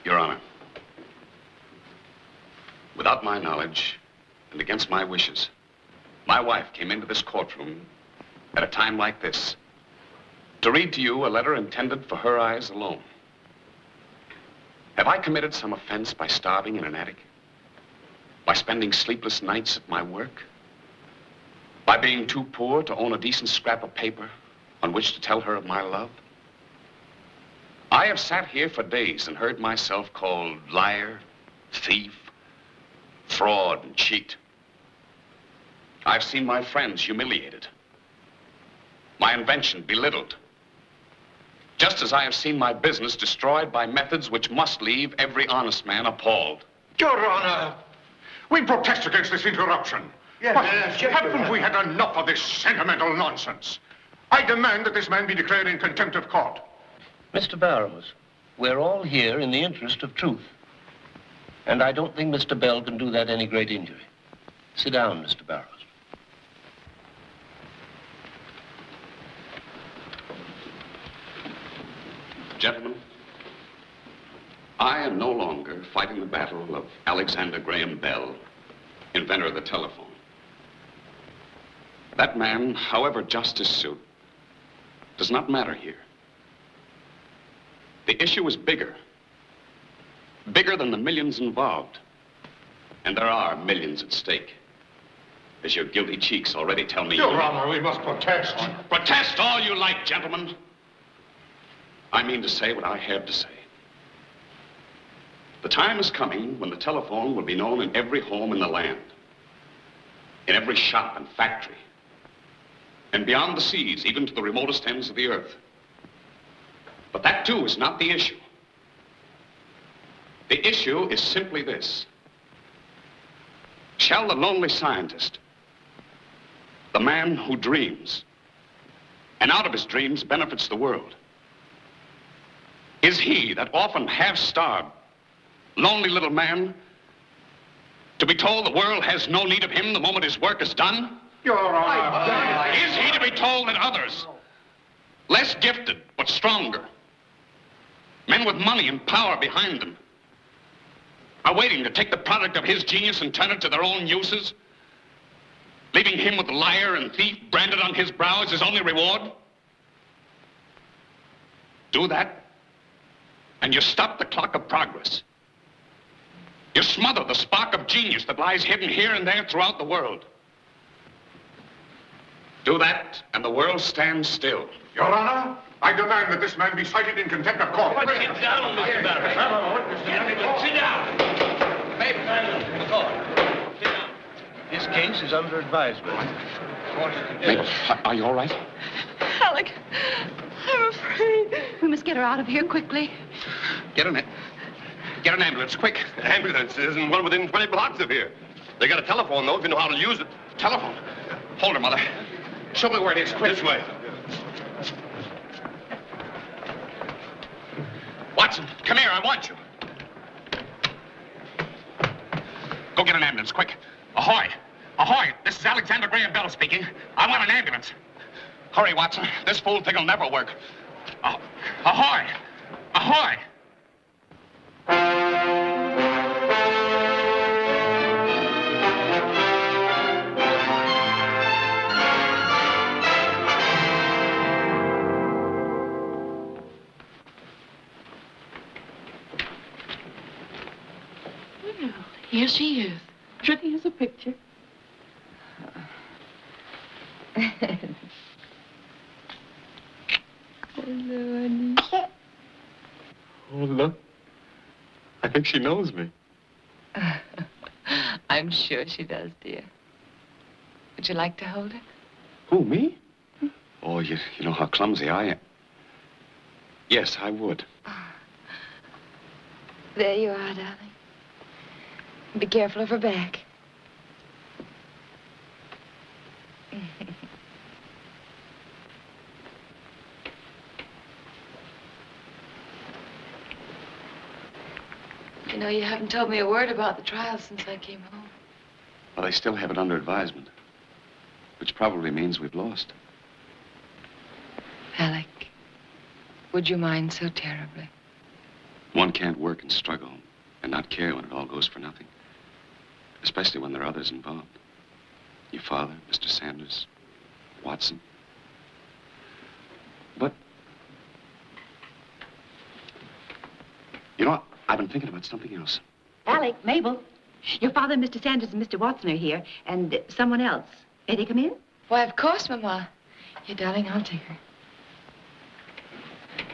Speaker 11: Your Honor, without my knowledge and against my wishes, my wife came into this courtroom at a time like this to read to you a letter intended for her eyes alone. Have I committed some offense by starving in an attic? By spending sleepless nights at my work? By being too poor to own a decent scrap of paper on which to tell her of my love? I have sat here for days and heard myself called liar, thief, fraud, and cheat. I've seen my friends humiliated, my invention belittled, just as I have seen my business destroyed by methods which must leave every honest man appalled.
Speaker 20: Your Honor, we protest against this interruption. Yes, haven't we had enough of this sentimental nonsense? I demand that this man be declared in contempt of court.
Speaker 5: Mr. Barrows, we're all here in the interest of truth. And I don't think Mr. Bell can do that any great injury. Sit down, Mr. Barrows.
Speaker 11: Gentlemen, I am no longer fighting the battle of Alexander Graham Bell, inventor of the telephone. That man, however just his suit, does not matter here. The issue is bigger than the millions involved. And there are millions at stake, as your guilty cheeks already tell me.
Speaker 20: Your Honor, we must protest.
Speaker 11: Protest all you like, gentlemen. I mean to say what I have to say. The time is coming when the telephone will be known in every home in the land, in every shop and factory, and beyond the seas, even to the remotest ends of the earth. But that, too, is not the issue. The issue is simply this. Shall the lonely scientist, the man who dreams, and out of his dreams benefits the world, is he, that often half-starved, lonely little man, to be told the world has no need of him the moment his work is done?
Speaker 20: Your Honor.
Speaker 11: Is he to be told that others, less gifted but stronger, men with money and power behind them, are waiting to take the product of his genius and turn it to their own uses, leaving him with liar and thief branded on his brow as his only reward? Do that, and you stop the clock of progress. You smother the spark of genius that lies hidden here and there throughout the world. Do that, and the world stands still.
Speaker 20: Your Honor, I demand that this man be cited in contempt of court.
Speaker 5: Sit down, Mr. Barrows. Sit down. Sit down. This case is under advisement.
Speaker 11: Mabel, are you all right?
Speaker 2: Alec, I'm afraid.
Speaker 7: We must get her out of here quickly.
Speaker 11: Get an ambulance, quick.
Speaker 15: An ambulance isn't one within 20 blocks of here. They got a telephone, though, if you know how to use it.
Speaker 11: Telephone? Hold her, Mother. Show me where it is, quick.
Speaker 15: This way.
Speaker 11: Watson, come here, I want you. Go get an ambulance, quick. Ahoy! Ahoy! This is Alexander Graham Bell speaking. I want an ambulance. Hurry, Watson. This fool thing will never work. Oh, ahoy! Ahoy!
Speaker 4: Well, here she is. Pretty as a picture.
Speaker 16: Hello, honey. Oh, look. I think she knows me.
Speaker 12: I'm sure she does, dear. Would you like to hold her?
Speaker 6: Who, me? Oh, you know how clumsy I am. Yes, I would.
Speaker 12: There you are, darling. Be careful of her back. You know, you haven't told me a word about the trial since I came home.
Speaker 6: Well, I still have it under advisement, which probably means we've lost.
Speaker 12: Alec, would you mind so terribly?
Speaker 6: One can't work and struggle and not care when it all goes for nothing, especially when there are others involved. Your father, Mr. Sanders, Watson. But, you know, I've been thinking about something else.
Speaker 7: Alec, Mabel, your father, Mr. Sanders, and Mr. Watson are here, and someone else. May they come in?
Speaker 12: Why, of course, Mama. Here, darling, I'll take her.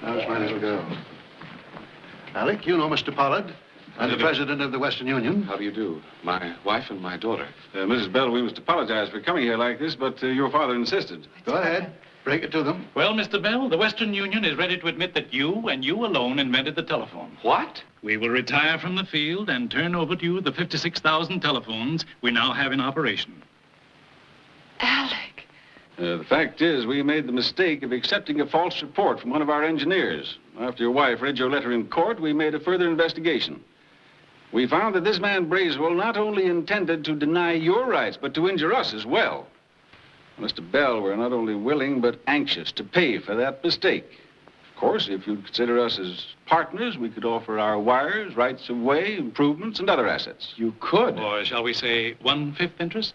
Speaker 9: How's my little girl? Alec, you know Mr. Pollard. I'm the president of the Western Union.
Speaker 6: How do you do? My wife and my daughter.
Speaker 23: Mrs. Bell, we must apologize for coming here like this, but your father insisted.
Speaker 9: Go ahead. Break it to them.
Speaker 24: Well, Mr. Bell, the Western Union is ready to admit that you and you alone invented the telephone.
Speaker 6: What?
Speaker 24: We will retire from the field and turn over to you the 56,000 telephones we now have in operation.
Speaker 12: Alec.
Speaker 23: The fact is, we made the mistake of accepting a false report from one of our engineers. After your wife read your letter in court, we made a further investigation. We found that this man Bracewell not only intended to deny your rights, but to injure us as well. Mr. Bell, we're not only willing, but anxious to pay for that mistake. Of course, if you consider us as partners, we could offer our wires, rights of way, improvements, and other assets.
Speaker 6: You could.
Speaker 24: Or shall we say 1/5 interest?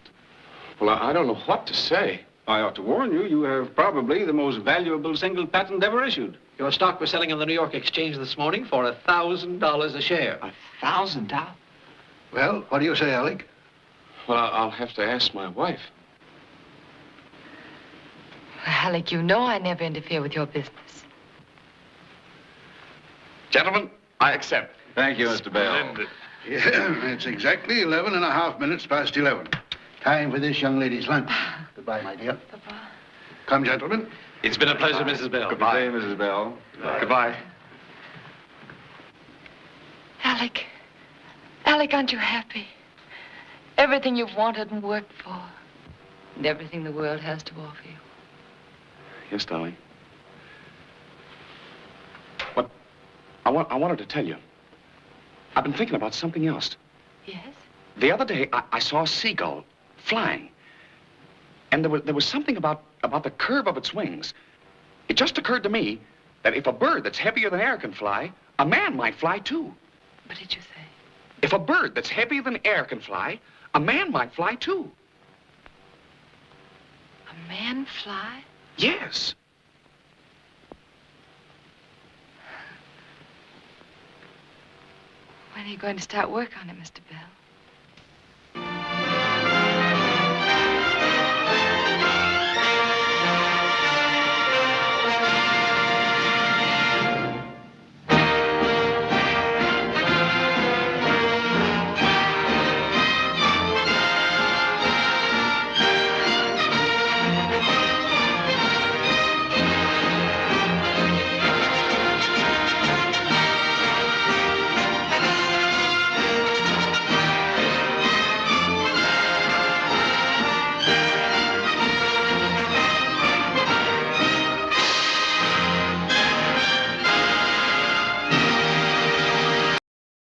Speaker 6: Well, I don't know what to say.
Speaker 23: I ought to warn you, you have probably the most valuable single patent ever issued.
Speaker 25: Your stock was selling on the New York Exchange this morning for $1,000 a share.
Speaker 6: $1,000?
Speaker 9: Well, what do you say, Alec?
Speaker 6: Well, I'll have to ask my wife.
Speaker 12: Alec, you know I never interfere with your business.
Speaker 6: Gentlemen, I accept.
Speaker 23: Thank you, Mr. Bell.
Speaker 9: Yeah, it's exactly 11.5 minutes past 11. Time for this young lady's lunch. Goodbye, my dear.
Speaker 12: Papa.
Speaker 9: Come, gentlemen.
Speaker 25: It's been a pleasure, Mrs. Bell.
Speaker 23: Goodbye, Mrs. Bell.
Speaker 6: Goodbye.
Speaker 12: Alec. Alec, aren't you happy? Everything you've wanted and worked for. And everything the world has to offer you.
Speaker 6: Yes, darling. What I wanted to tell you. I've been thinking about something else.
Speaker 12: Yes?
Speaker 6: The other day, I saw a seagull flying. And there was something about the curve of its wings. It just occurred to me that if a bird that's heavier than air can fly, a man might fly too.
Speaker 12: What did you say?
Speaker 6: If a bird that's heavier than air can fly, a man might fly too.
Speaker 12: A man fly?
Speaker 6: Yes.
Speaker 12: When are you going to start work on it, Mr. Bell?